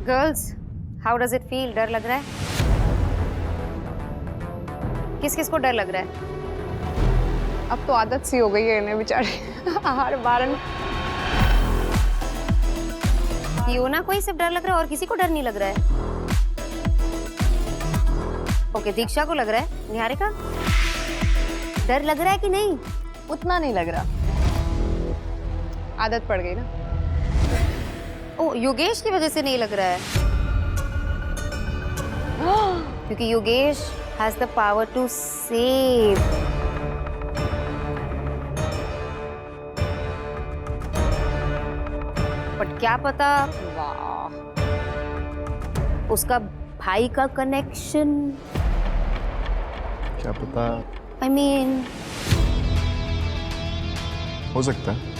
Girls, how does it feel? डर लग रहा है? किस किस को डर लग रहा है? अब तो आदत सी हो गई है इन्हें बेचारे हर बार कियोना को ही सिर्फ डर लग रहा है और किसी को डर नहीं लग रहा है? ओके, दीक्षा को लग रहा है। निहारिका, डर लग रहा है कि नहीं? उतना नहीं लग रहा, आदत पड़ गई ना। ओ, योगेश की वजह से नहीं लग रहा है क्योंकि Yogesh has the power to save. But क्या पता, वाह, उसका भाई का कनेक्शन, क्या पता, आई मीन हो सकता है।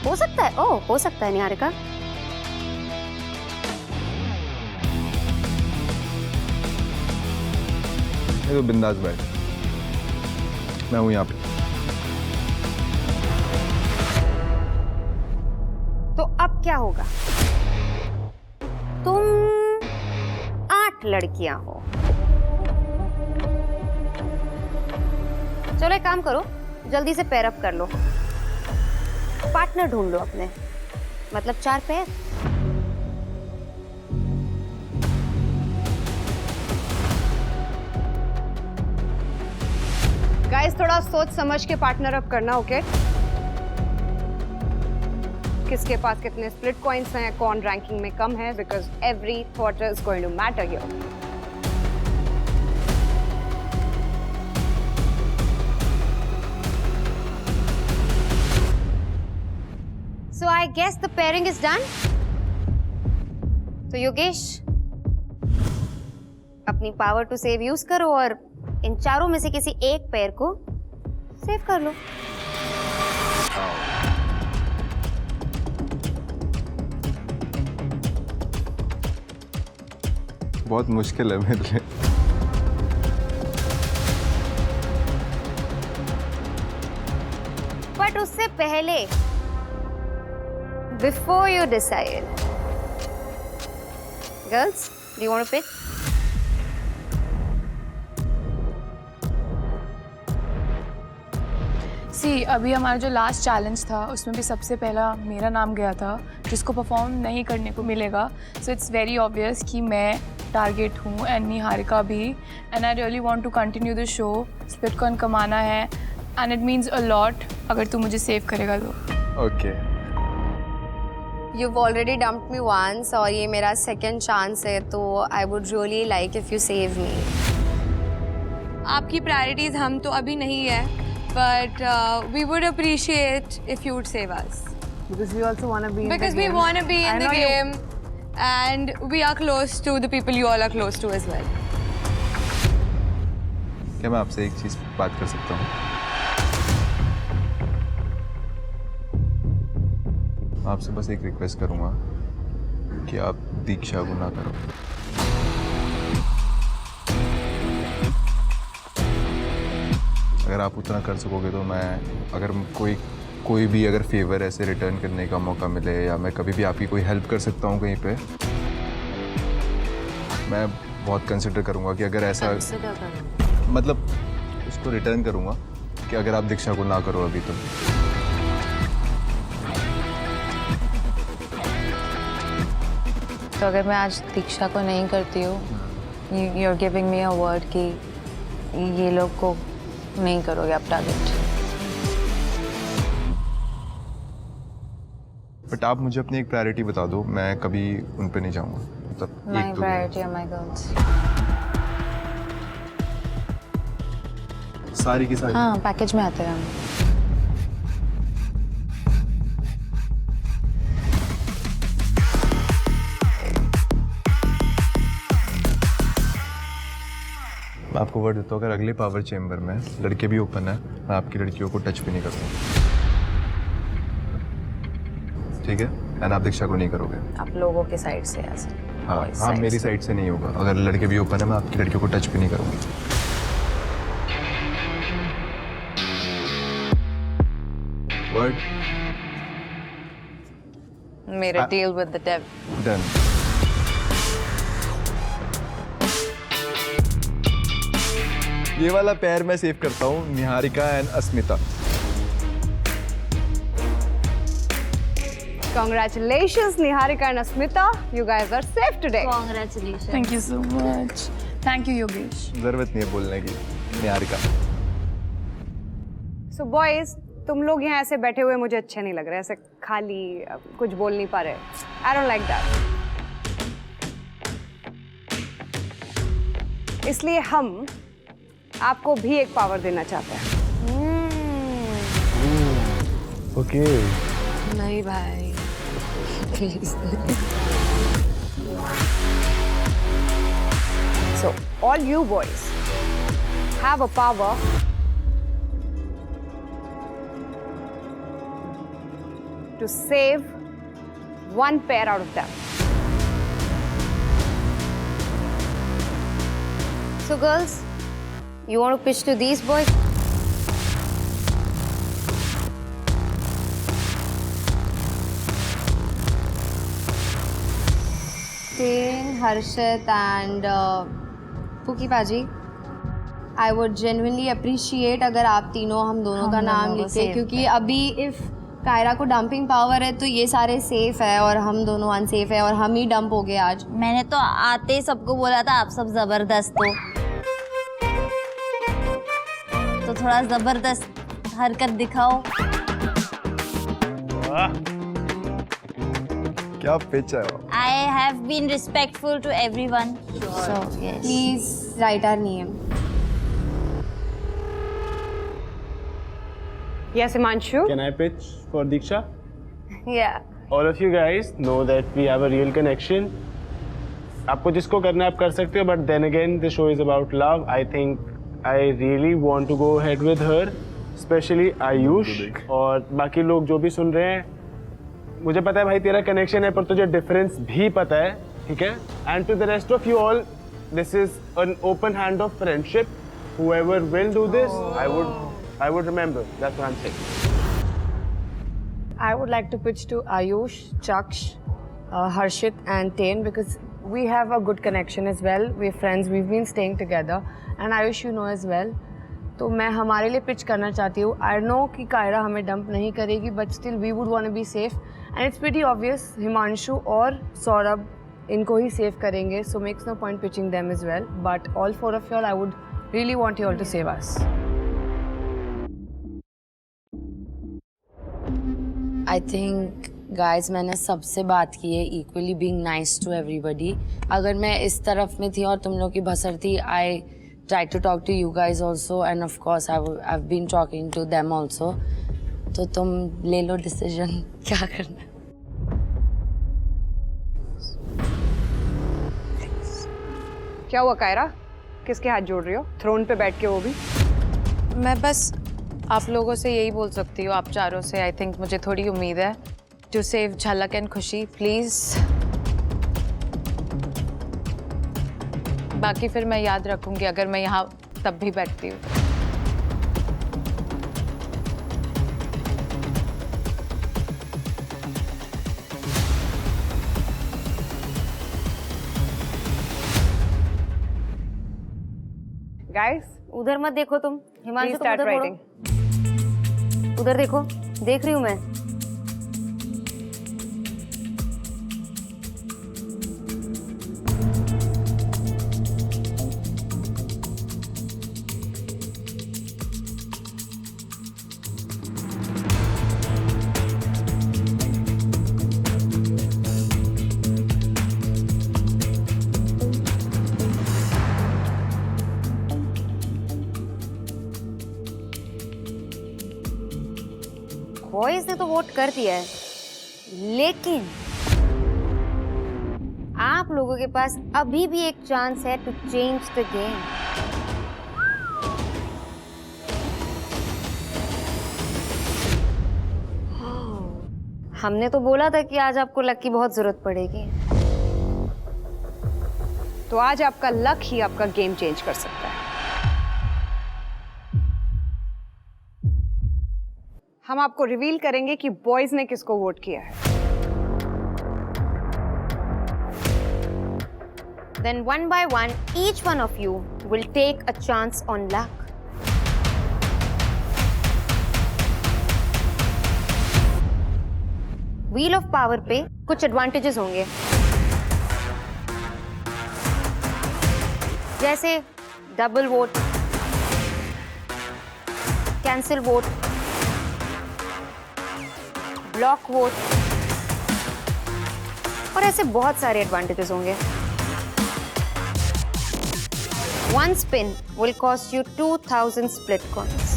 हो सकता है, ओ हो सकता है निहारिका। ये तो बिंदास बैठ, मैं हूं यहाँ पे। तो अब क्या होगा? तुम 8 लड़कियां हो। चलो एक काम करो, जल्दी से पैर अप कर लो, पार्टनर ढूंढ लो अपने, मतलब 4 पैर। गाइस थोड़ा सोच समझ के पार्टनर अप करना, ओके? किसके पास कितने स्प्लिट कॉइंस हैं, कौन रैंकिंग में कम है, because every thought is going to matter here. So I guess the pairing is done. तो योगेश, अपनी पावर टू सेव यूज करो और इन चारों में से किसी एक पैर को सेव कर लो। बहुत मुश्किल है मेरे लिए। बट उससे पहले, before you decide, girls, do you want to pick? अभी हमारा जो लास्ट चैलेंज था उसमें भी सबसे पहला मेरा नाम गया था, जिसको परफॉर्म नहीं करने को मिलेगा। सो इट्स वेरी ऑब्वियस कि मैं टारगेट हूँ एंड निहारिका भी। And I really want to continue the show. Split coin कमाना है and it means a lot अगर तू मुझे सेव करेगा तो। Okay. You've already dumped me once और ये मेरा second chance है, तो I would really like if you save me. आपकी प्रायोरिटीज हम तो अभी नहीं है, but we would appreciate if you would save us. Because we also want to be in Because the we game. want to be in I the know you- game and we are close to the people you all are close to as well. क्या मैं आपसे एक चीज बात कर सकता हूँ? आपसे बस एक रिक्वेस्ट करूंगा कि आप दीक्षा को ना करो। अगर आप उतना कर सकोगे तो मैं, अगर कोई भी अगर फेवर ऐसे रिटर्न करने का मौका मिले या मैं कभी भी आपकी कोई हेल्प कर सकता हूँ कहीं पे, मैं बहुत कंसिडर करूँगा कि अगर ऐसा मतलब उसको रिटर्न करूँगा कि अगर आप दीक्षा को ना करो अभी तो अगर मैं आज दीक्षा को नहीं करती हूँ, you are giving me a word कि ये लोग को नहीं करोगे आप टारगेट। बट आप मुझे अपनी एक प्रायोरिटी बता दो, मैं कभी उन पे नहीं जाऊँगा। मतलब my priority are my girls. सारी की सारी? हाँ, पैकेज में आते हैं हम। मैं आपको वर्ड देता हूँ, अगर अगले पावर चेम्बर में लड़के भी ओपन है, मैं आपकी लड़कियों को टच भी नहीं करता। ठीक है? एंड आप दीक्षा को नहीं करोगे? आप लोगों के साइड से ऐसे। हाँ, मेरी साइड से नहीं होगा। अगर लड़के भी ओपन है, मैं आपकी लड़कियों को टच भी नहीं करूँगी। वर्ड? मेरा deal with the devil. Done. ये वाला पैर मैं सेव करता हूँ, Niharika and Asmita. Congratulations, Niharika and Asmita. You guys are safe today. Congratulations. Thank you so much. Thank you, Yogesh. जरूरत नहीं है बोलने की, निहारिका। So boys, तुम लोग यहाँ ऐसे बैठे हुए मुझे अच्छे नहीं लग रहे, ऐसे खाली कुछ बोल नहीं पा रहे। I don't like that. इसलिए हम आपको भी एक पावर देना चाहते हैं। ओके। नहीं भाई, please. So all you boys have a power to save one pair out of them. So girls, you want to pitch to these boys? Tain, Harshit and Puki Paji, I would genuinely appreciate अगर आप तीनों हम दोनों का नाम लिखे, क्योंकि अभी इफ कायरा को डंपिंग पावर है तो ये सारे सेफ है और हम दोनों अनसेफ है और हम ही डंप हो गए आज। मैंने तो आते ही सबको बोला था आप सब जबरदस्त हो, तो थोड़ा जबरदस्त हरकत दिखाओ। क्या पिच है? I have been respectful to everyone. So yes. Please write our name. Yes, Himanshu. Can I pitch for Diksha? Yeah. All of you guys know that we have a real connection. आपको जिसको करना है आप कर सकते हो, but then again the show is about love. I think I really want to go ahead with her, especially Ayush और बाकी लोग जो भी सुन रहे हैं। मुझे पता है भाई तेरा कनेक्शन है, पर तुझे डिफरेंस भी पता है, ठीक है? And to the rest of you all, this is an open hand of friendship. Whoever will do this, I would remember. That's what I'm saying. I would like to pitch to Ayush, Chaksh, Harshit and Tain because we have a good connection as well. We're friends. We've been staying together. And Ayush, you know as well. तो मैं हमारे लिए pitch करना चाहती हूँ। I know कि कायरा हमें dump नहीं करेगी, but still we would want to be safe. And it's pretty obvious, Himanshu और सौरभ इनको ही सेव करेंगे. So makes no point pitching them as well. But all four of y'all, I would really want you all to save us. I think guys, मैंने सबसे बात की है, equally being nice to everybody. अगर मैं इस तरफ में थी और तुम लोग की भसर थी, I tried to talk to you guys also, and of course I've been talking to them also. तो तुम ले लो decision क्या करना है. क्या हुआ कायरा? किसके हाथ जोड़ रही हो? थ्रोन पे बैठ के वो भी? मैं बस आप लोगों से यही बोल सकती हूँ, आप चारों से आई थिंक मुझे थोड़ी उम्मीद है टू सेव झलक एंड खुशी प्लीज़। बाकी फिर मैं याद रखूँगी अगर मैं यहाँ तब भी बैठती हूँ। Guys, उधर मत देखो तुम, हिमांशु तुम start उधर writing. मुड़ो। उधर देखो, देख रही हूँ मैं। बॉयज ने तो वोट कर दिया है, लेकिन आप लोगों के पास अभी भी एक चांस है टू चेंज द गेम। हमने तो बोला था कि आज आपको लक की बहुत जरूरत पड़ेगी, तो आज आपका लक ही आपका गेम चेंज कर सकता है। हम आपको रिवील करेंगे कि बॉयज ने किसको वोट किया है। Then one by one, each one of you will take a chance on luck. Wheel of power पे कुछ एडवांटेजेस होंगे, जैसे double vote, cancel vote, block vote और ऐसे बहुत सारे एडवांटेजेस होंगे। One spin will cost you 2000 split coins.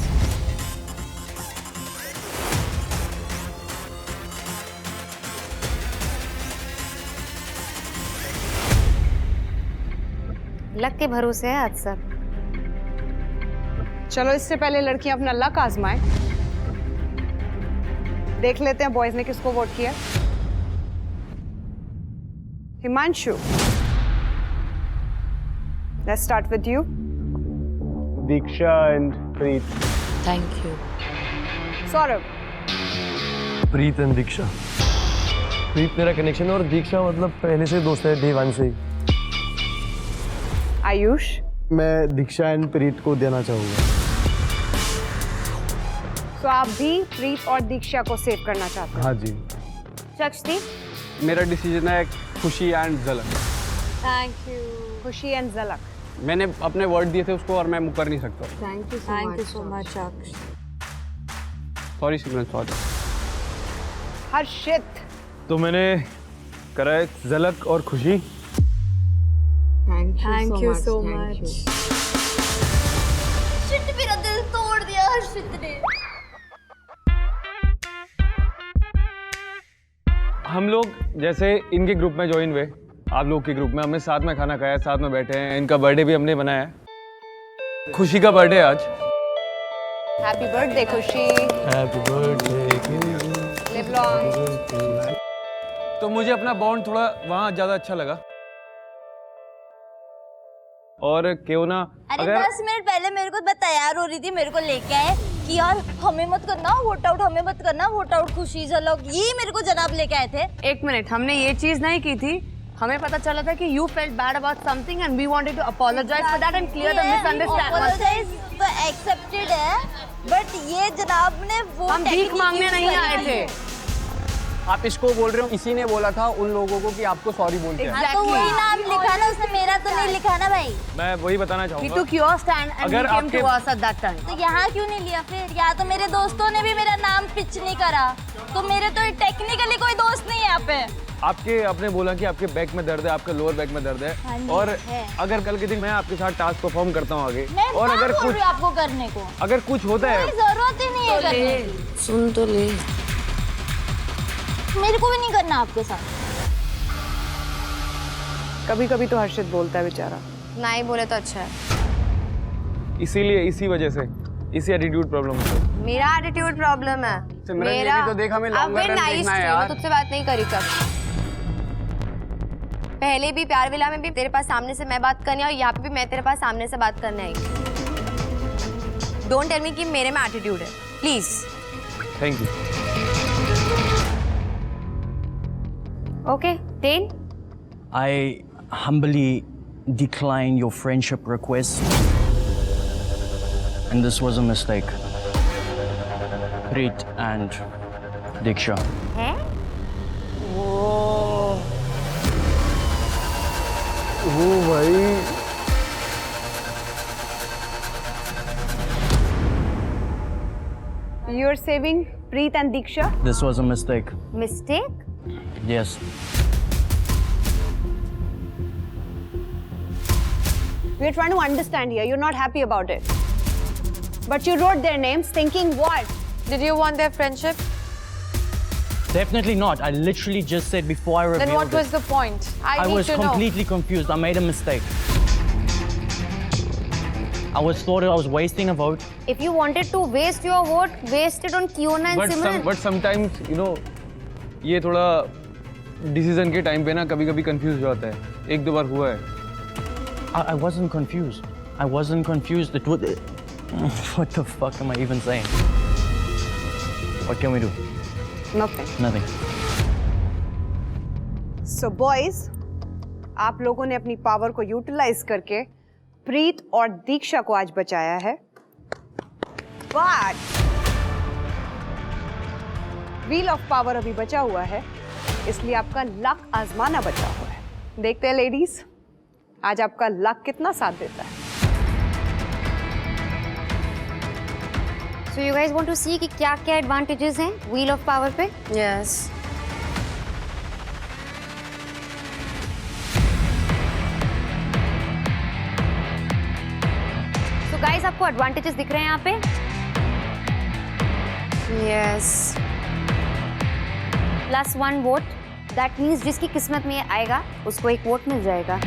Luck के भरोसे है आज सब। चलो इससे पहले लड़कियां अपना लक आजमाएं। देख लेते हैं बॉयज ने किसको वोट किया। Himanshu, let's start with you. Diksha and Preet. Thank you. Saurabh. Preet and Diksha. Preet मेरा कनेक्शन और दीक्षा मतलब पहले से दोस्त है, डे 1 से ही। आयुष। मैं दीक्षा एंड प्रीत को देना चाहूँगा। तो आप भी प्रीत और दीक्षा को सेव करना चाहते हैं? हाँ जी। चक्षदीप। मेरा डिसीजन है खुशी एंड झलक। Thank you. खुशी एंड झलक। मैंने अपने वर्ड दिए थे उसको और मैं मुकर नहीं सकता। Thank you so much. Sorry Simran, sorry. Harshit. तो मैंने करा है झलक और Khushi. Thank you so much. Shit, मेरा दिल तोड़ दिया हर्षित ने। हम लोग जैसे इनके ग्रुप में ज्वाइन हुए, आप लोग के ग्रुप में, हमने साथ में खाना खाया, साथ में बैठे हैं। इनका बर्थडे भी हमने मनाया है। खुशी का बर्थडे आज। हैप्पी बर्थडे खुशी। Happy birthday. Live long. तो मुझे अपना बॉन्ड थोड़ा वहाँ ज़्यादा अच्छा लगा। और क्यों ना अरे 10 मिनट पहले मेरे को तैयार हो रही थी, मेरे को लेके आए कि यार हमें मत करना वोट आउट, हमें मत करना वोट आउट, खुशी झलक, ये मेरे को जनाब लेके आए थे। एक मिनट, हमने ये चीज नहीं की थी। हमें पता चला था कि you felt bad about something and we wanted to apologise for that and clear the misunderstanding. Apologise तो एक्सेप्टेड है, बट ये जनाब ने वो हम भीख मांगने नहीं आए थे। आप इसको बोल रहे हो, इसी ने बोला था उन लोगों को कि आपको सॉरी बोल के आए। तो वही नाम लिखा ना उसने, मेरा तो नहीं लिखा ना भाई। मैं वही बताना He चाहूँगा। took your stand and he came to us at that time. तो यहाँ क्यों नहीं लिया फिर? या तो मेरे दोस्तों ने भी मेरा नाम पिच नहीं करा, तो मेरे तो टेक्निकली कोई दोस्त नहीं है यहाँ पे। आपने बोला कि आपके बैक में दर्द है, आपके लोअर बैक में दर्द हाँ है। जी, और है। अगर कल के दिन मैं आपके साथ टास्क परफॉर्म करता हूँ आगे, मैं और अगर बोल कुछ रही हूँ आपको करने को, अगर कुछ होता है, कोई जरूरत ही नहीं है करने की। सुन तो ले। मेरे को भी नहीं करना आपके साथ। कभी कभी तो हर्षित बोलता है बेचारा। ना ही बोले तो अच्छा है। इसीलिए इसी वजह से इसी एटीट्यूड प्रॉब्लम से मेरा एटीट्यूड प्रॉब्लम है। सिमरन, ये भी तो देख हमें अब लॉन्गर वे रन नाइस देखना है थी, यार। मैं तुझसे बात नहीं करी कब। पहले भी प्यार विला में भी तेरे पास सामने से मैं बात करने आई और यहाँ पे भी मैं तेरे पास सामने से बात करने आई। डोंट टेल मी कि मेरे में एटीट्यूड है, please. Thank you. Okay, 10। I humbly decline your friendship request. And this was a mistake. Preet and Diksha. है? वो भाई You are saving Preet and Diksha? This was a mistake. Mistake? Yes. We're trying to understand here. You're not happy about it. But you wrote their names thinking what? Did you want their friendship? Definitely not. I literally just said before I revealed Then what was it. the point? I I need was to know. completely confused. I made a mistake. I thought I was wasting a vote. If you wanted to waste your vote, waste it on Kiona and Simran. But sometimes you know ये थोड़ा decision के time पे ना कभी कभी confuse हो जाता है। एक दो बार हुआ है। I wasn't confused. I wasn't confused. It was. What the fuck am I even saying? What can we do? Nothing. Nothing. So boys, आप लोगों ने अपनी पावर को यूटिलाइज करके प्रीत और दीक्षा को आज बचाया है। But व्हील ऑफ पावर अभी बचा हुआ है, इसलिए आपका लक आजमाना बचा हुआ है। देखते हैं लेडीज, आज आपका लक कितना साथ देता है। So you guys want to see कि क्या-क्या एडवांटेजेस हैं व्हील ऑफ पावर पे? Yes. So guys, आपको एडवांटेजेस दिख रहे हैं यहाँ पे? Yes. +1 वोट, दैट मीन्स जिसकी किस्मत में ये आएगा उसको 1 वोट मिल जाएगा।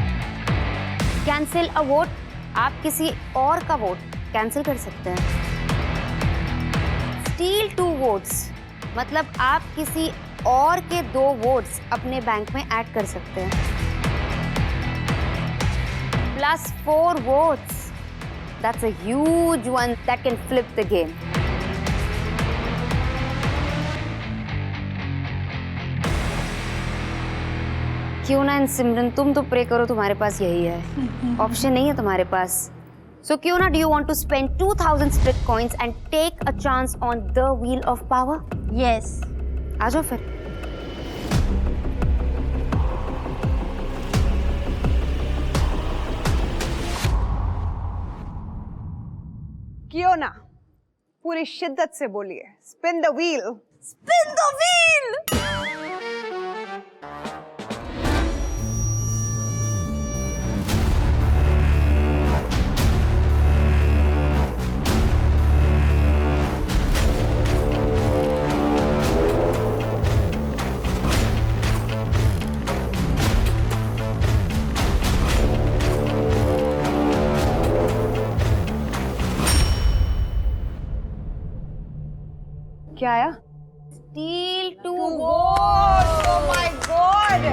कैंसिल अ वोट, आप किसी और का वोट कैंसिल कर सकते हैं। स्टील 2 वोट्स, मतलब आप किसी और के 2 वोट्स अपने बैंक में ऐड कर सकते हैं। +4 votes, that's a huge one that can flip the game. क्यों ना सिमरन, तुम तो प्रे करो, तुम्हारे पास यही है, ऑप्शन नहीं है तुम्हारे पास। So क्यों ना, do you want to spend 2000 split coins and take a chance on the wheel of power? Yes. आ जाओ फिर। क्यों ना, पूरी शिद्दत से बोलिए, spin the wheel, spin the wheel. क्या आया? Steel 2 votes. Oh my God.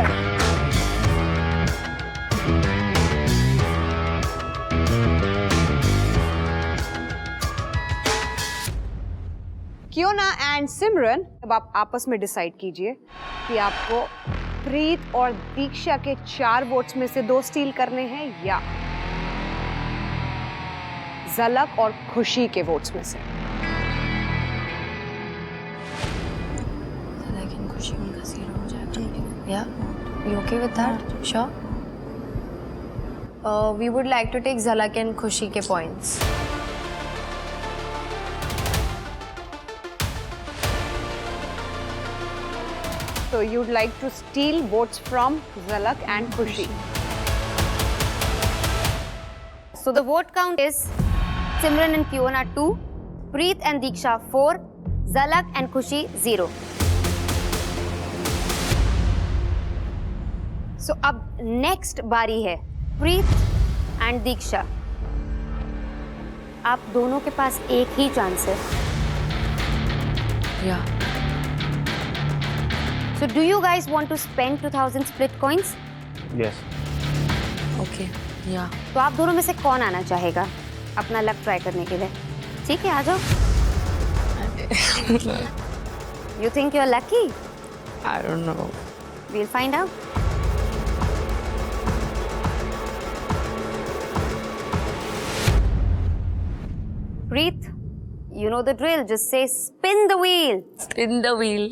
क्यों ना एंड सिमरन, अब आप आपस में डिसाइड कीजिए कि आपको प्रीत और दीक्षा के 4 वोट्स में से 2 स्टील करने हैं या झलक और खुशी के वोट्स में से। Yeah, you okay with that? Sure. We would like to take Zalak and Khushi के points. So you'd like to steal votes from Zalak and Khushi. So the vote count is Simran and Kiona 2, Preet and Diksha 4, Zalak and Khushi 0. So अब next बारी है प्रीत and दीक्षा। आप दोनों के पास एक ही chance है। Yeah. So do you guys want to spend 2000 split coins? Yes. Okay. Yeah. तो आप दोनों में से कौन आना चाहेगा अपना लक ट्राई करने के लिए? ठीक है, आ जाओ। You think you're lucky? I don't know. We'll find out. Preet, you know the drill. Just say spin the wheel. Spin the wheel.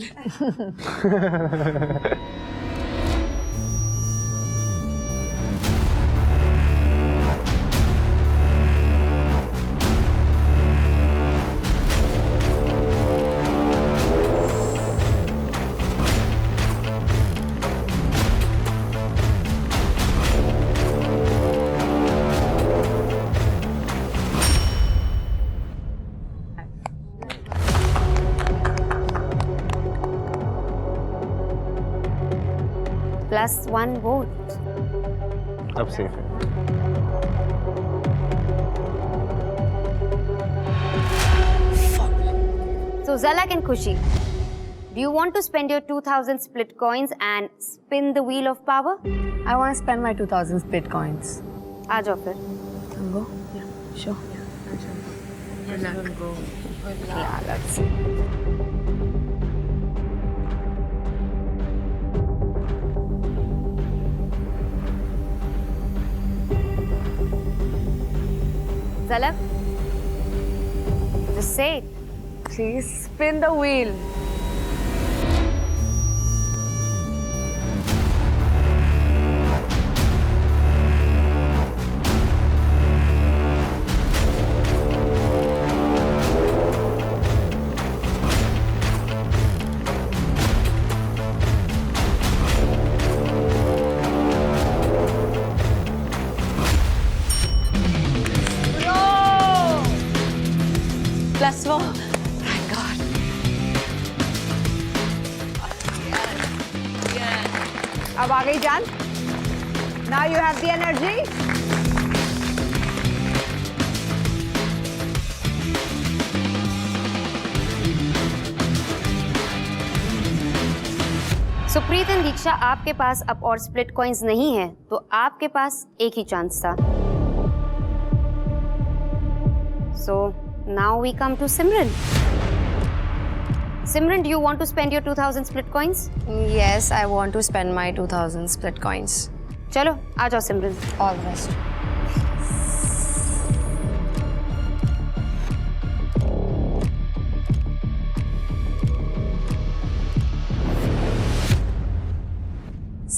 +1 vote. अब सेफ है। So Zalak and Khushi, do you want to spend your 2000 split coins and spin the wheel of power? I want to spend my 2000 split coins. आ जाओ फिर। Can go? Yeah, sure. Good luck. Go. Yeah, let's see. Zalak, just say it. Please spin the wheel. अब आ गई जान. Now you have the energy. So Preet and Diksha, आपके पास अब और split coins नहीं है, तो आपके पास एक ही चांस था. So now we come to Simran. Simran, do you want to spend your 2000 split coins? Yes, I want to spend my 2000 split coins. चलो आ जाओ सिमरन. All the best.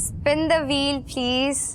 Spin the wheel, please.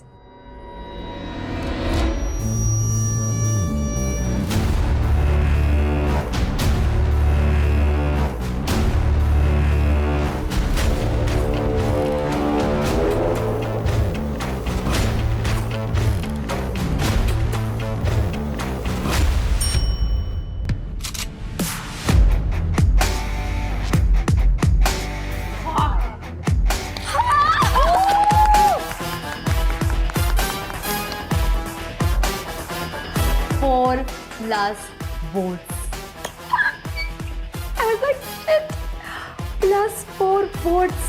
Plus votes. I was like, shit. Plus 4 votes.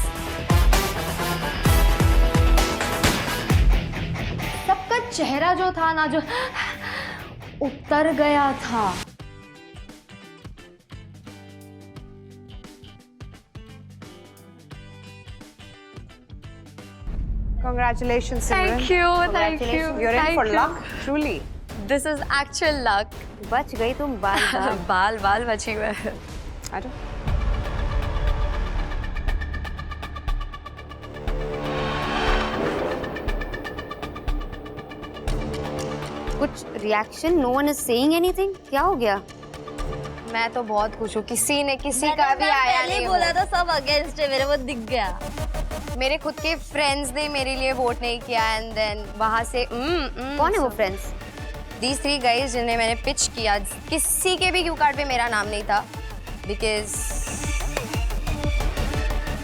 सबका चेहरा जो था ना, जो उतर गया था. Congratulations, Simran. Thank you, thank you. You're in thank for you. luck, truly. This is actual luck. बच गई तुम बाल बाल. बाल बाल बची हुई है. अरे कुछ reaction? No one is saying anything. क्या हो गया? मैं तो बहुत खुश हूँ. किसी ने किसी का भी आया नहीं. बोला था सब अगेंस्ट है, मेरे को दिख गया. मेरे खुद के फ्रेंड्स ने मेरे लिए वोट नहीं किया एंड देन वहां से कौन है वो फ्रेंड्स? These 3 guys जिन्हें मैंने पिच किया, किसी के भी क्यू कार्ड पे मेरा नाम नहीं था. Because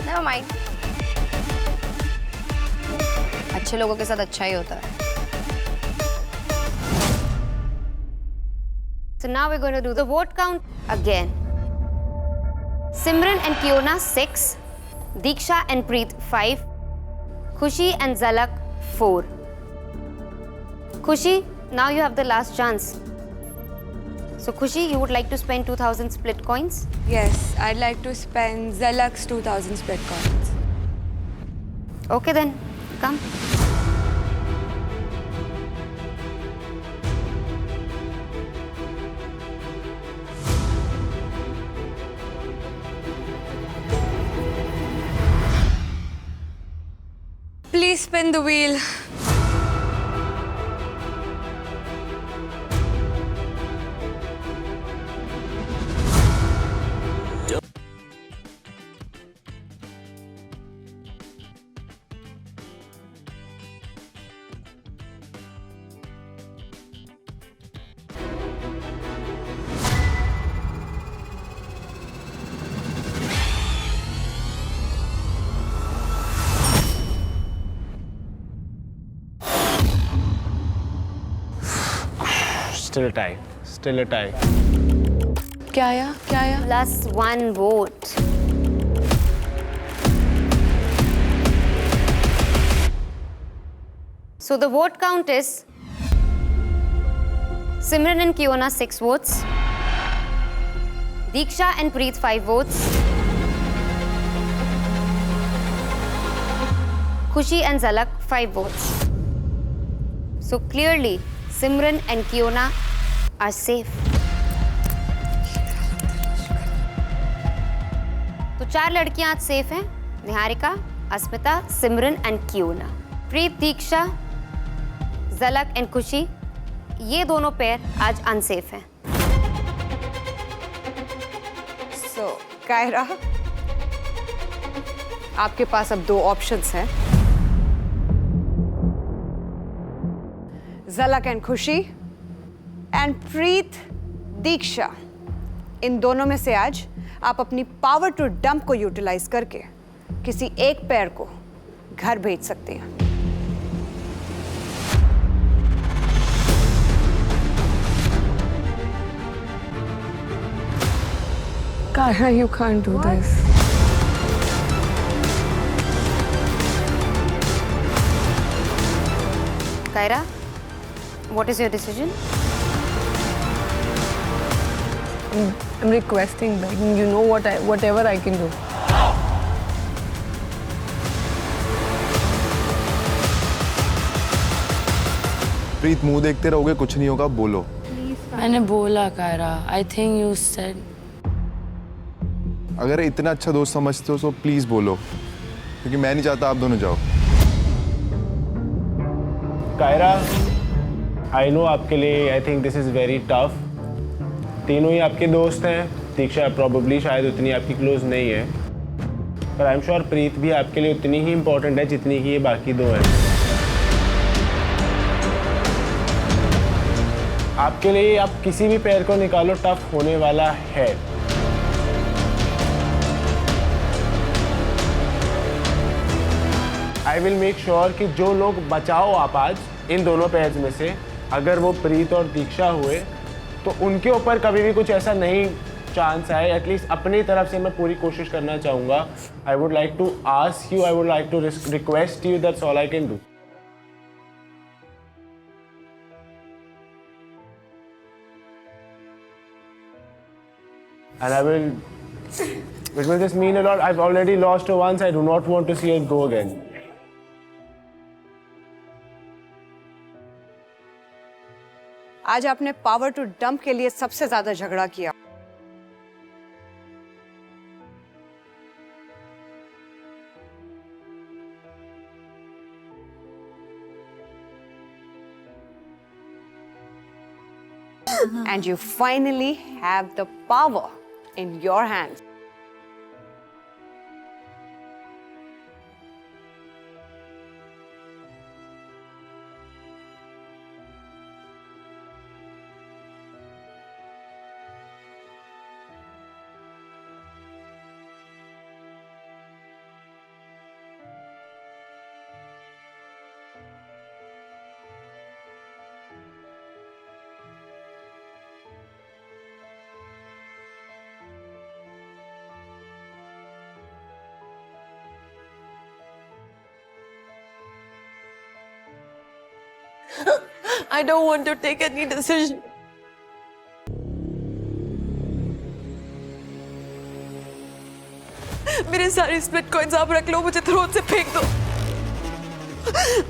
never mind. अच्छे लोगों के साथ अच्छा ही होता है. So now we're going to do the vote count again. Simran and Kiona 6, Diksha and Preet 5, Khushi and Zalak 4. Khushi, now you have the last chance. So Khushi, you would like to spend 2000 split coins? Yes, I'd like to spend Zalak's 2000 split coins. Okay then, come. Please spin the wheel. Still a tie. Still a tie. क्या आया? क्या आया? Plus 1 vote. So the vote count is Simran and Kiona 6 votes, Diksha and Preet 5 votes, Khushi and Zalak 5 votes. So clearly Simran and Kiona are safe. तो 4 लड़कियां आज safe हैं. निहारिका, अस्मिता, सिमरन and कियोना. प्रीत, दीक्षा, झलक and खुशी, ये दोनों पेयर आज अनसेफ हैं. So, कायरा, आपके पास अब 2 ऑप्शंस हैं. झलक एंड खुशी एंड प्रीत, दीक्षा, इन दोनों में से आज आप अपनी पावर टू डंप को यूटिलाइज करके किसी एक पेयर को घर भेज सकती हैं। Kaira, you can't do this. Kaira, what is your decision? I'm requesting, begging. You know whatever I can do. प्रीत मुंह देखते रहोगे, कुछ नहीं होगा, बोलो। मैंने बोला Kaira, I think you said. अगर इतना अच्छा दोस्त समझते हो तो प्लीज बोलो, क्योंकि मैं नहीं चाहता आप दोनों जाओ। कायरा, आई नो आपके लिए I think this is very tough. तीनों ही आपके दोस्त हैं। दीक्षा प्रॉबेबली शायद उतनी आपकी क्लोज नहीं है, पर आई एम श्योर प्रीत भी आपके लिए उतनी ही इम्पोर्टेंट है जितनी कि ये बाकी दो हैं। आपके लिए आप किसी भी पैर को निकालो, टफ होने वाला है। आई विल मेक श्योर कि जो लोग बचाओ आप आज इन दोनों पेयर्स में से, अगर वो प्रीत और दीक्षा हुए तो उनके ऊपर कभी भी कुछ ऐसा नहीं चांस आए। एटलीस्ट अपनी तरफ से मैं पूरी कोशिश करना चाहूँगा। I would like to ask you, I would like to request you, that's all I can do. And it will just mean a lot. I've already lost her once. I do not want to see it go again. आज आपने power to dump के लिए सबसे ज्यादा झगड़ा किया। And you finally have the power in your hands. I don't want to take any decision. मेरे सारे स्प्लिट कॉइंस आप रख लो, मुझे थ्रोन से फेंक दो।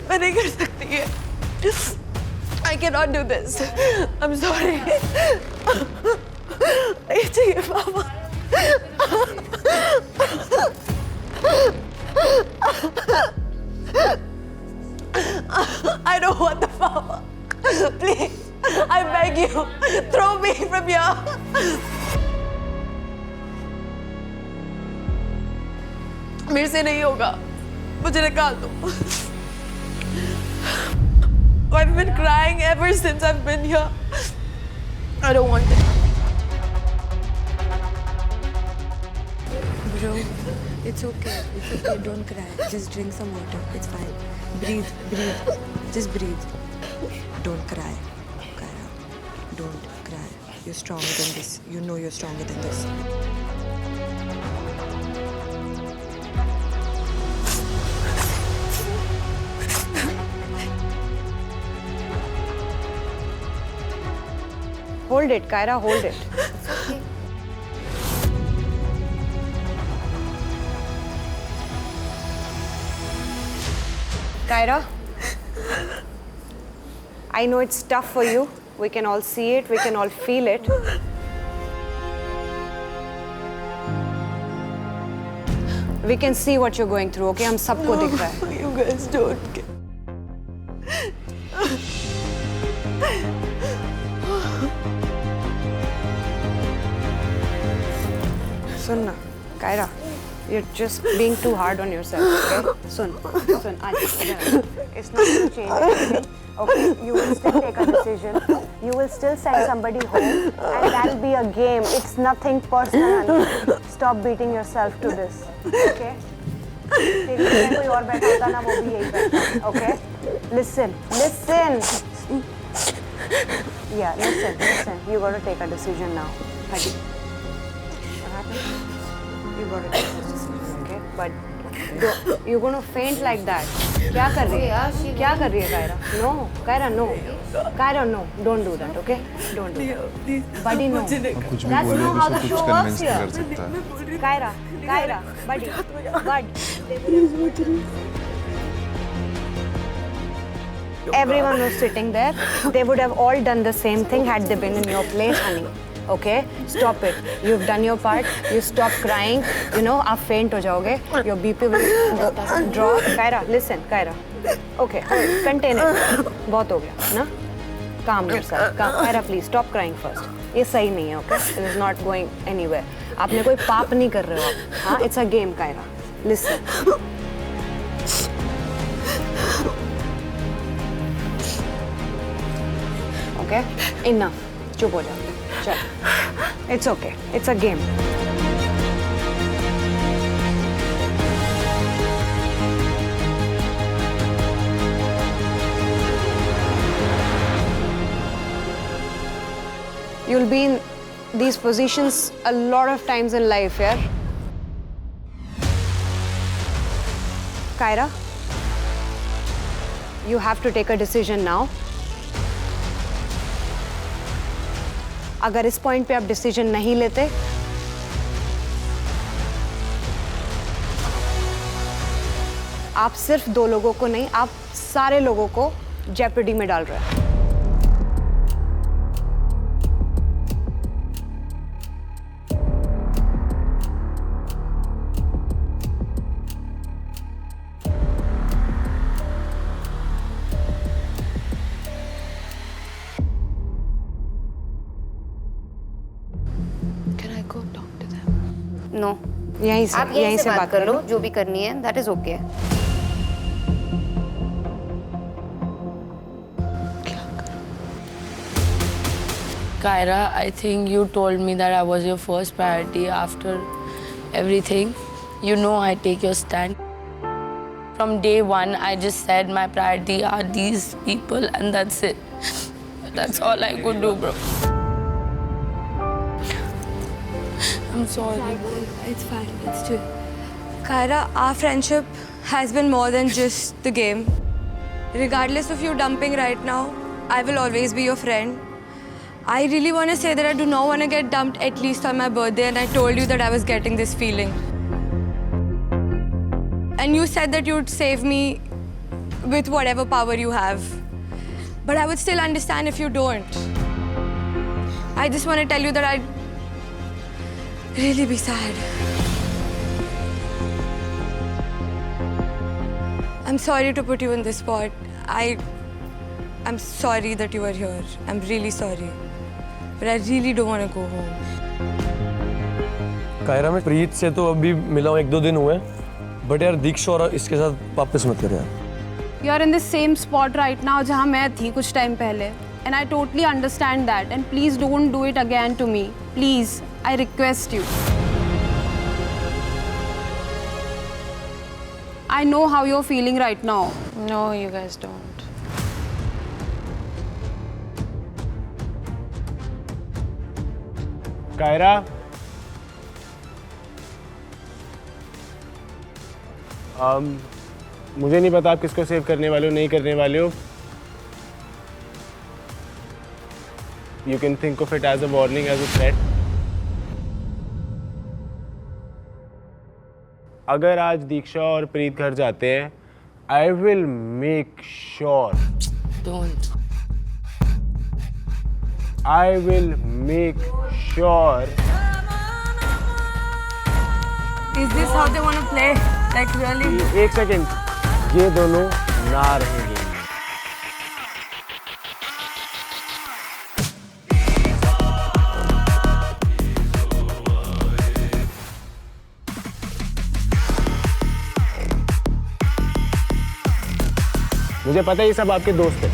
मैं नहीं कर सकती है। I cannot do this. I'm sorry. नहीं चाहिए पापा। I don't want the power. Please, I beg you, throw me from here. मेरे से नहीं होगा, मुझे निकाल दो। I've been crying ever since I've been here. I don't want it. Bro, it's okay. It's okay. Don't cry. Just drink some water. It's fine. Breathe. Breathe. Just breathe. Don't cry. Kaira. Don't cry. You're stronger than this. You know you're stronger than this. Hold it, Kaira, hold it. Kaira, I know it's tough for you. We can all see it, we can all feel it. We can see what you're going through, okay? हम सबको दिख रहा है. You guys don't get. सुन ना, Kaira, you're just being too hard on yourself, okay? सुन, आज it's not going to change anything. Okay, you will still take a decision. You will still send somebody home, and that'll be a game. It's nothing personal, honey. Stop beating yourself to this, okay? तेरी जगह कोई और बैठा होता ना, वो भी यही बैठा। Okay, listen listen, yeah listen, you got to take a decision now. हटी, you got to take a decision, okay, but you gonna faint like that. क्या कर रही है, क्या कर रही है Kyra? No Kyra, no Kyra, no, don't do that, okay, don't do that buddy, no, कुछ भी दैट्स बोले नो तो हाउ उसको द कुछ शो कन्विंस वर्क्स नहीं कर हियर। सकता। कायरा, कायरा, बडी, बड, everyone was sitting there, they would have all done the same thing had they been in your place, honey. Okay, stop it, you've done your part, you stop crying, you know, आप faint हो जाओगे, your BP will drop. Kaira, listen, Kaira, okay, contain it, बहुत हो गया ना, calm yourself, Kaira, please stop crying first. ये सही नहीं है, okay, it is not going anywhere. आपने कोई पाप नहीं कर रहे हो आप, हाँ, it's a game, Kaira, listen. Okay, enough, चुप हो जाओ, चल, it's okay, it's a game. You'll be in these positions a lot of times in life, yeah? Kaira, you have to take a decision now. अगर इस point पे आप decision नहीं लेते, आप सिर्फ 2 लोगों को नहीं, आप सारे लोगों को जेपर्डी में डाल रहे हैं। नो, यहीं से, आप यहीं से बात कर लो, जो भी करनी है, that is okay. Kyra, I think you told me that I was your first priority after everything. You know I take your stand. From day one, I just said my priority are these people and that's it. That's all I could do, bro. I'm sorry. It's fine. It's chill. Kaira, our friendship has been more than just the game. Regardless of you dumping right now, I will always be your friend. I really want to say that I do not want to get dumped at least on my birthday, and I told you that I was getting this feeling. And you said that you would save me with whatever power you have. But I would still understand if you don't. I just want to tell you that I'd really be sad. I'm sorry to put you in this spot. I'm sorry that you are here. I'm really sorry. But I really don't want to go home. Kaira, मैं प्रीत से तो अभी मिला हूँ, 1-2 दिन हुए, but यार दीक्षा और इसके साथ वापस मत कर यार। You are in the same spot right now जहाँ मैं थी कुछ टाइम पहले, and I totally understand that. And please don't do it again to me. Please, I request you. I know how you're feeling right now. No, you guys don't. Kiara, मुझे नहीं पता आप किसको सेव करने वाले हो, नहीं करने वाले हो। You can think of it as a warning, as a threat. अगर आज दीक्षा और प्रीत घर जाते हैं, I will make sure. Don't. I will make sure. Is this how they want to play? Like really? एक सेकेंड, ये दोनों ना रहेंगे। मुझे पता है ये सब आपके दोस्त हैं,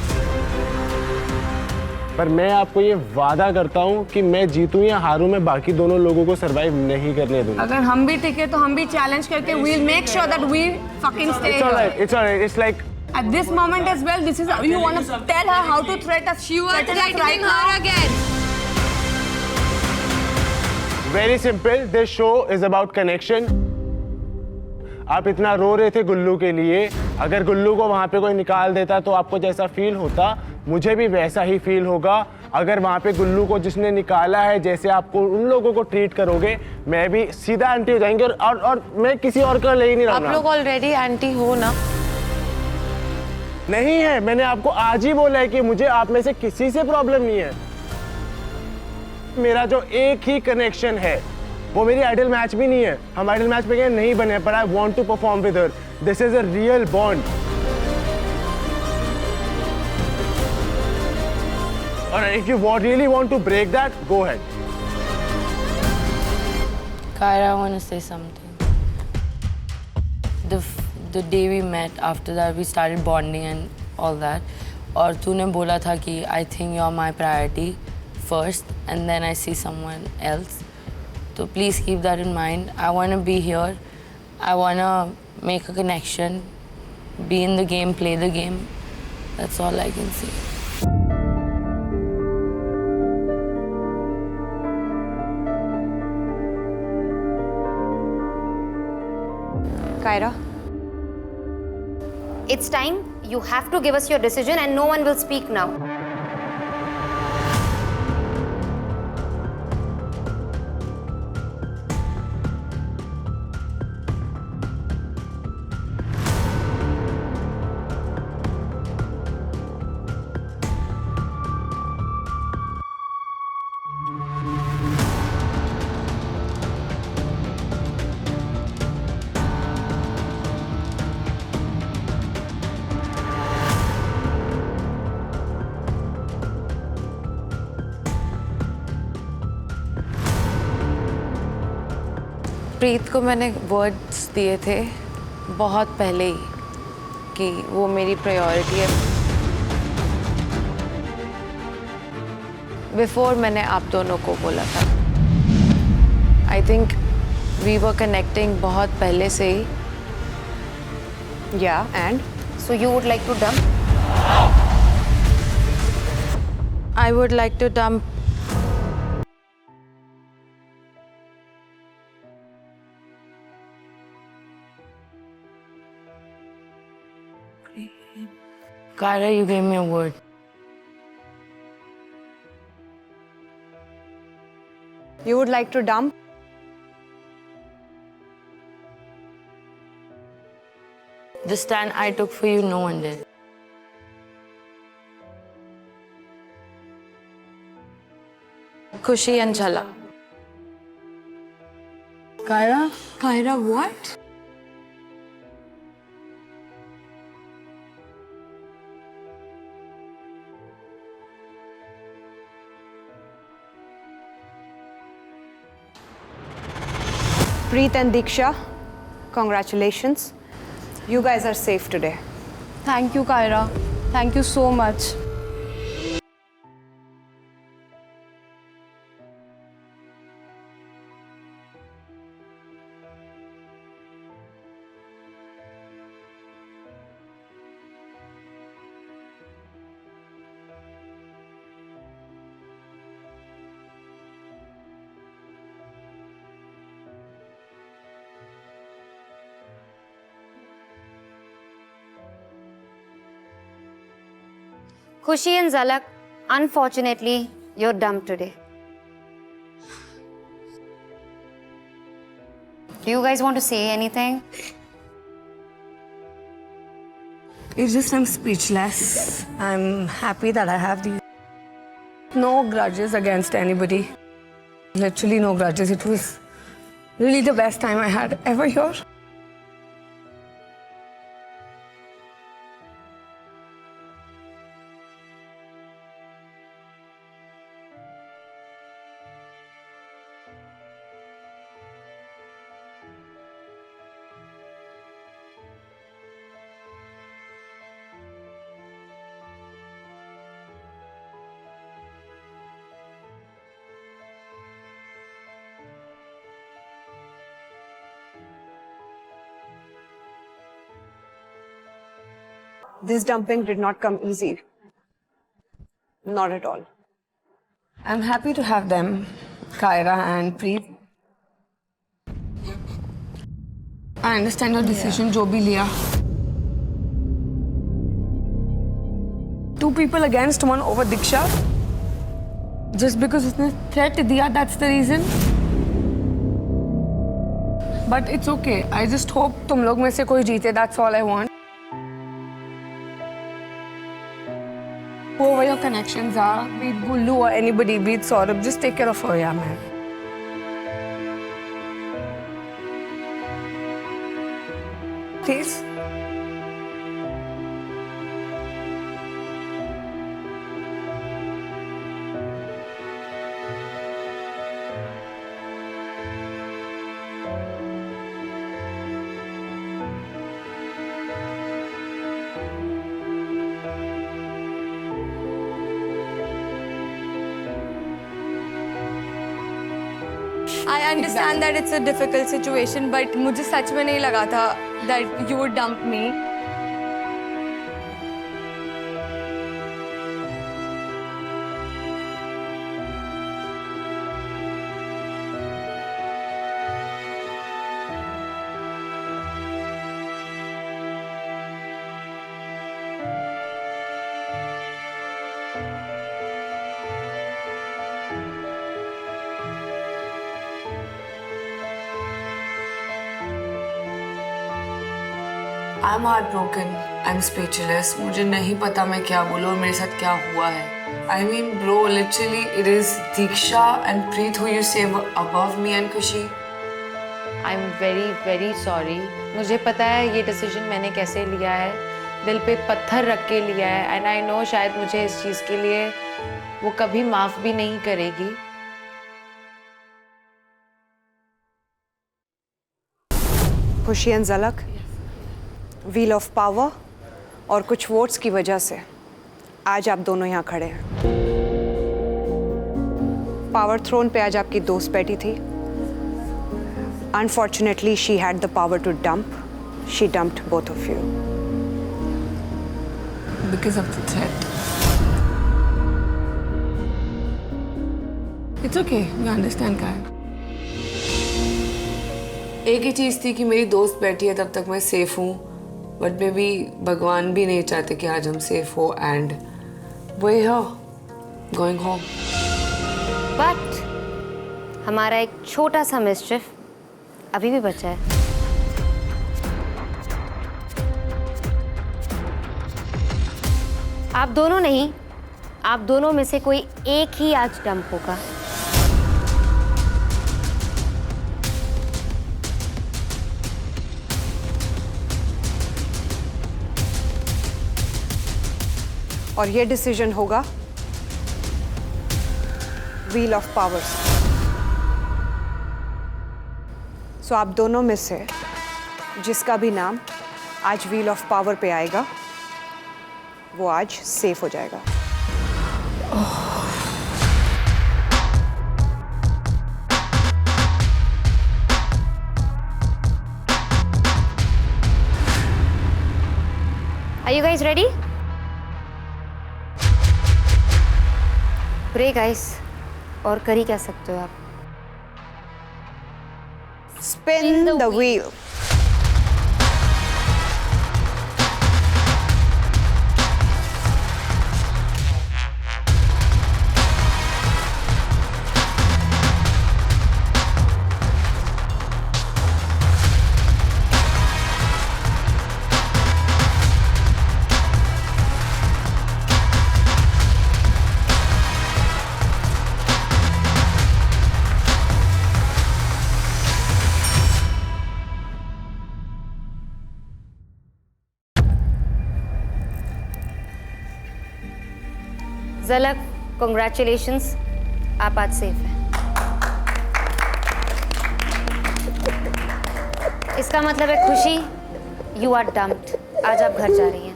पर मैं आपको ये वादा करता हूँ कि मैं जीतूं या हारूं, मैं बाकी दोनों लोगों को सरवाइव नहीं करने दूंगा। अगर हम भी टिके तो हम भी चैलेंज करके we'll make sure that we fucking stay It's alright, here. it's alright. It's like At this moment as well, this is you want to tell her how to threat us. You are threatening her again. very simple. This show is about connection. आप इतना रो रहे थे गुल्लू के लिए, अगर गुल्लू को वहाँ पे कोई निकाल देता तो आपको जैसा फील होता, मुझे भी वैसा ही फील होगा। अगर वहाँ पे गुल्लू को जिसने निकाला है, जैसे आपको उन लोगों को ट्रीट करोगे, मैं भी सीधा एंटी हो जाएंगे और मैं किसी और का ले ही नहीं रहा। आप लोग ऑलरेडी एंटी हो ना? नहीं है, मैंने आपको आज ही बोला है कि मुझे आप में से किसी से प्रॉब्लम नहीं है। मेरा जो एक ही कनेक्शन है वो मेरी आइडल मैच भी नहीं है, हम आइडल मैच पे नहीं बने, पर I want to perform with her. This is a real bond. और if you really want to break that, go ahead. Kyra, I want to say something. The day we met, after that we started bonding and all that. और तूने बोला था कि I think you're my priority first, and then I see someone else. So please keep that in mind. I want to be here. I want to make a connection, be in the game, play the game. That's all I can say. Kyra, it's time. You have to give us your decision and no one will speak now. प्रीत को मैंने words दिए थे बहुत पहले ही कि वो मेरी priority है। बिफोर मैंने आप दोनों को बोला था। I think we were connecting बहुत पहले से ही। Yeah, and so you would like to dump? I would like to dump Kyra, you gave me a word. You would like to dump? The stand I took for you, no one did. Khushi and Jhala. Kyra? Kyra, what? Preet and Diksha, congratulations. You guys are safe today. Thank you, Kyra. Thank you so much. Khushi and Zalak, unfortunately, you're dumped today. Do you guys want to say anything? It's just I'm speechless. I'm happy that I have these. No grudges against anybody. Literally no grudges. It was really the best time I had ever here. This dumping did not come easy. Not at all. I'm happy to have them, Kyra and Preet. I understand your decision, जो भी लिया. Two people against one over Diksha. Just because उसने threat दिया, that's the reason. But it's okay. I just hope तुम लोग में से कोई जीते. That's all I want. Whoever your connections are, be it Gullu or anybody, be it Saurabh, just take care of her, yeah, man. Please. I understand that it's a difficult situation, but मुझे सच में नहीं लगा था that you would dump me. I'm heartbroken. I'm speechless. मुझे नहीं पता मैं क्या बोलूँ और मेरे साथ क्या हुआ है. I mean, bro, literally, it is Diksha and Preet who you say were above me and Kushi. I'm very, very sorry. मुझे पता है ये डिसीजन मैंने कैसे लिया है. दिल पे पत्थर रख के लिया है. And I know शायद मुझे इस चीज़ के लिए वो कभी माफ़ भी नहीं करेगी. खुशी एंड झलक, व्हील ऑफ पावर और कुछ वोट्स की वजह से आज आप दोनों यहाँ खड़े हैं. पावर थ्रोन पे आज आपकी दोस्त बैठी थी. Unfortunately she had the power to dump. She dumped both of you. Because of the threat. It's okay. We understand, Kyle. एक ही चीज़ थी कि मेरी दोस्त बैठी है तब तक मैं सेफ हूँ. बट मे बी भगवान भी नहीं चाहते कि आज हम सेफ हो. And way going home. But हमारा एक छोटा सा मिस्चिफ अभी भी बचा है. आप दोनों नहीं, आप दोनों में से कोई एक ही आज डंप होगा. और ये डिसीजन होगा व्हील ऑफ पावर. सो आप दोनों में से जिसका भी नाम आज व्हील ऑफ पावर पे आएगा वो आज सेफ हो जाएगा. Are you guys ready? Pray guys. और कर ही क्या सकते हो आप? Spin the wheel. झलक, कॉन्ग्रेचुलेशंस, आप आज सेफ हैं. इसका मतलब है खुशी, यू आर डम्प्ड. आज आप घर जा रही हैं.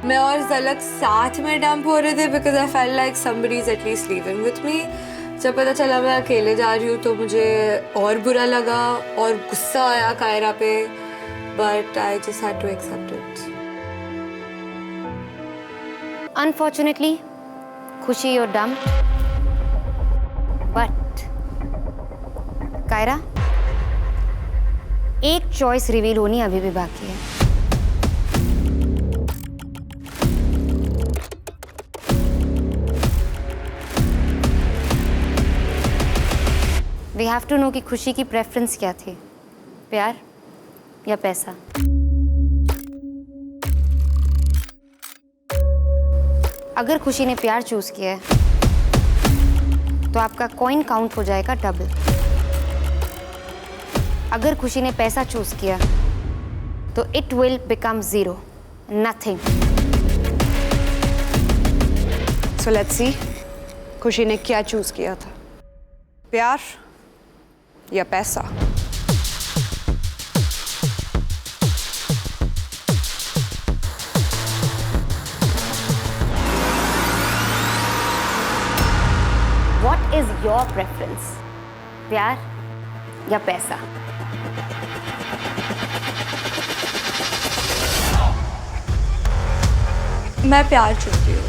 मैं और ज़लक साथ में डंप हो रहे थे because I felt like somebody is at least living with me. जब पता चला मैं अकेले जा रही हूँ तो मुझे और बुरा लगा और गुस्सा आया कायरा पे, but I just had to accept it. Unfortunately, Khushi you're dumped. But Kiara, एक चॉइस रिवील होनी अभी भी बाकी है। We have to know कि खुशी की प्रेफरेंस क्या थी, प्यार या पैसा। अगर खुशी ने प्यार चूज किया है तो आपका कॉइन काउंट हो जाएगा डबल। अगर खुशी ने पैसा चूज किया तो it will become 0, nothing. So let's see खुशी ने क्या चूज किया था, प्यार या पैसा। What is your preference? प्यार या पैसा? मैं प्यार चुनती हूँ।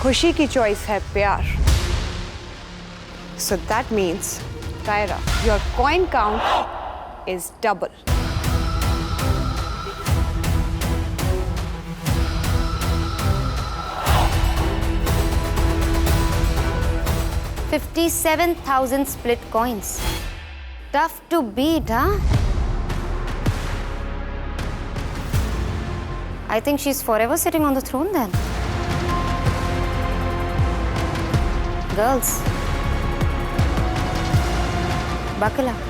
खुशी की चॉइस है प्यार। So that means Kaira, your coin count is double. $57,000 split coins. Tough to beat, huh? I think she's forever sitting on the throne then. Girls, buckle up.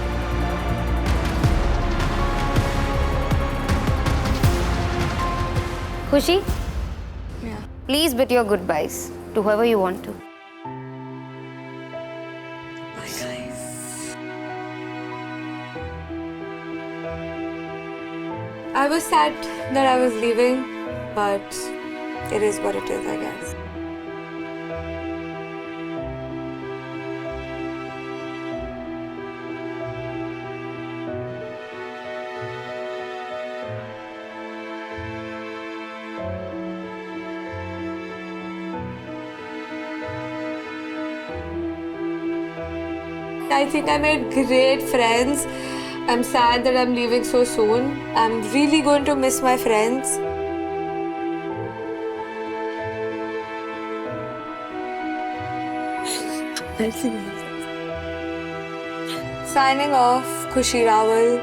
Khushi? Yeah. Please bid your goodbyes to whoever you want to. Bye guys. I was sad that I was leaving, but it is what it is, I guess. I think I made great friends. I'm sad that I'm leaving so soon. I'm really going to miss my friends. Signing off, Khushi Rawal.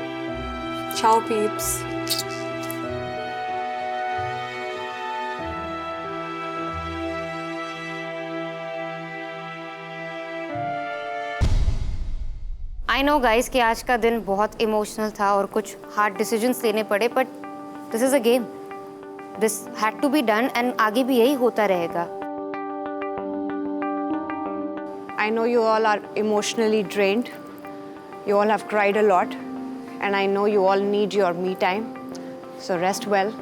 Ciao peeps. I know guys कि आज का दिन बहुत emotional था और कुछ hard decisions लेने पड़े, but this is a game, this had to be done and आगे भी यही होता रहेगा। I know you all are emotionally drained. You all have cried a lot, and I know you all need your me time. So rest well,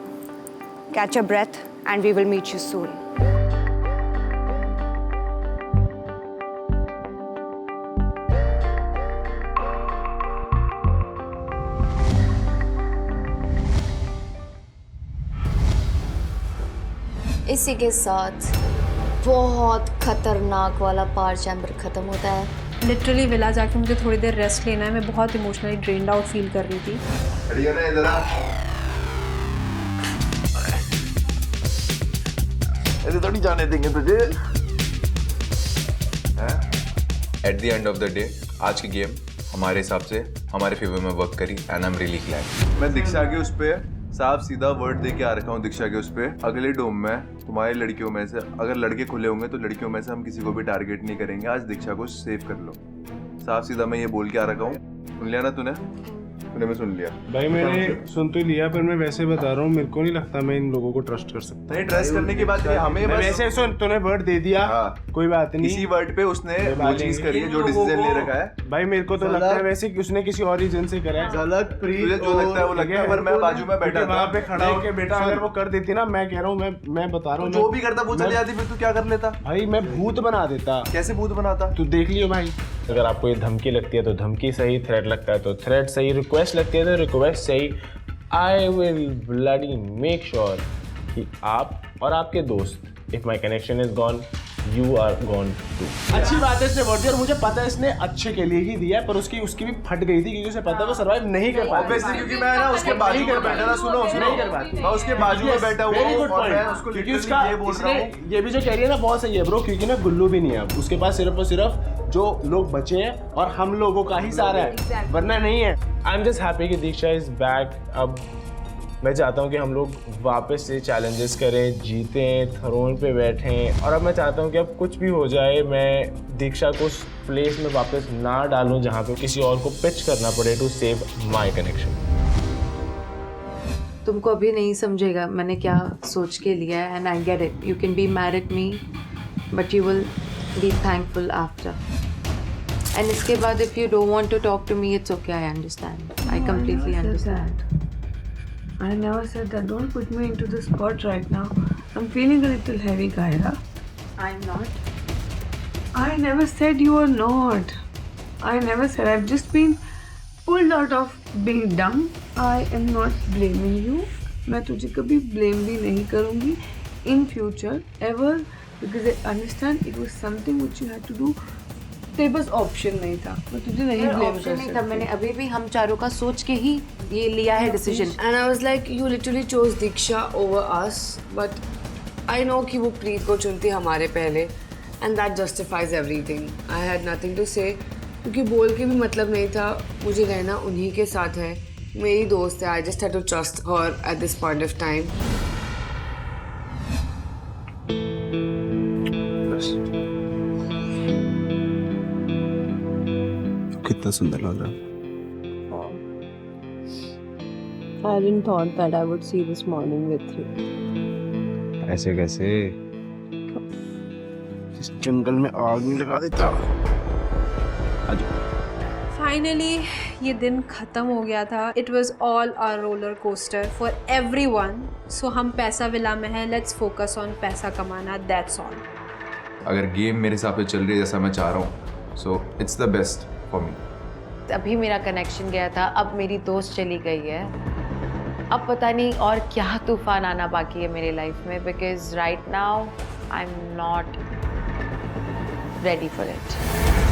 catch a breath, and we will meet you soon. इसी के साथ बहुत खतरनाक वाला पार chamber खत्म होता है। Literally villa जाके मुझे थोड़ी देर रेस्ट लेना है। मैं बहुत इमोशनली ड्रेन्ड आउट फील कर रही थी। ऐसे थोड़ी जाने देंगे तुझे। At the end of the day आज की गेम हमारे हिसाब से हमारे फेवर में वर्क करी and I am really glad. मैं दीक्षा के उस पे साफ सीधा वर्ड दे के आ रखा हूँ दीक्षा के उस पे, अगले डोम में तुम्हारी लड़कियों में से अगर लड़के खुले होंगे तो लड़कियों में से हम किसी को भी टारगेट नहीं करेंगे। आज दीक्षा को सेव कर लो, साफ सीधा मैं ये बोल के आ रखा हूँ। सुन लिया ना तूने? तूने मैं सुन लिया भाई मैंने सुन तो लिया, पर मैं वैसे बता रहा हूँ, मेरे को नहीं लगता मैं इन लोगों को ट्रस्ट कर सकता। नहीं, ट्रस्ट करने की बात नहीं, हमें बस वैसे सुन, तूने वर्ड दे दिया, कोई बात नहीं, इसी वर्ड पे उसने वो चीज करी है जो डिसीजन ले रखा है। भाई मेरे को तो लगता है वैसे कि उसने किसी और रीजन से करा है। झलक प्रीत, तुझे जो लगता है वो लगता है, पर मैं बाजू में बैठा था वहाँ पे खड़ा होके बेटा, अगर वो कर देती ना, मैं कह रहा हूँ, मैं बता रहा हूँ, जो भी करता वो चली जाती, फिर तू क्या कर लेता? भाई मैं भूत बना देता। कैसे भूत बनाता? तू देख लियो भाई। अगर आपको ये धमकी लगती है तो धमकी सही, थ्रेट लगता है तो थ्रेट सही, रिक्वेस्ट लगती है तो रिक्वेस्ट सही। I will bloody make sure कि आप और आपके दोस्त, if my connection is gone, you are gone too. अच्छी बात है इसने वर्ड दिया, और मुझे पता है इसने अच्छे के लिए ही दिया है, पर उसकी भी फट गई थी क्योंकि उसे पता है वो सर्वाइव नहीं कर पाता। ऑब्वियसली, क्योंकि मैं ना उसके बाजू में बैठा था। सुनो नहीं कर पाती, मैं उसके बाजू में बैठा हुआ वेरी हूं गुड और मैं पॉइंट, उसको क्योंकि लिटरली उसका ये बोल रहा हूं, ये भी जो कह रही है ना बहुत सही है ब्रो, क्योंकि ना गुल्लू भी नहीं है अब उसके पास, सिर्फ और सिर्फ जो लोग बचे हैं और हम लोगों का ही सारा है, वरना नहीं है। आई एम जस्ट हैप्पी कि दीक्षा इज बैक। अब मैं चाहता हूँ कि हम लोग वापस से चैलेंजेस करें, जीतें, थ्रोन पे बैठें, और अब मैं चाहता हूँ कि अब कुछ भी हो जाए, मैं दीक्षा को उस प्लेस में वापस ना डालूं जहाँ पे किसी और को पिच करना पड़े टू सेव माय कनेक्शन। तुमको अभी नहीं समझेगा मैंने क्या सोच के लिया है, and I get it. You can be mad at me but you will be thankful after, and इसके बाद if you don't want to talk to me, it's okay, I understand, I completely understand. I never said that. Don't put me into the spot right now. I'm feeling a little heavy, Gaira. I'm not. I never said you are not. I never said. I've just been pulled out of being dumb. I am not blaming you. मैं तुझे कभी blame भी नहीं करूँगी in future ever, because I understand it was something which you had to do. तेरे पास option नहीं था, मैं तुझे नहीं ब्लेम कर सकती। नहीं, मैंने अभी भी हम चारों का सोच के ही ये लिया है decision. And I was like you literally chose Diksha over us, but I know कि वो प्रीत को चुनती हमारे पहले, and that justifies everything. I had nothing to say, क्योंकि बोल के भी मतलब नहीं था, मुझे रहना उन्हीं के साथ है, मेरी दोस्त है। I just had to trust her at this point of time. कितना सुंदर लग रहा है। I didn't thought that I would see this morning with you. ऐसे कैसे? इस जंगल में आग नहीं लगा देता। फाइनली ये दिन ख़त्म हो गया था। It was all a roller coaster for everyone. सो हम पैसा विला में हैं, लेट्स फोकस ऑन पैसा कमाना, दैट्स ऑल। अगर गेम मेरे हिसाब से चल रही है जैसा मैं चाह रहा हूँ, so it's the best for me. अभी मेरा कनेक्शन गया था, अब मेरी दोस्त चली गई है, अब पता नहीं और क्या तूफान आना बाकी है मेरी लाइफ में, because right now I am not ready for it.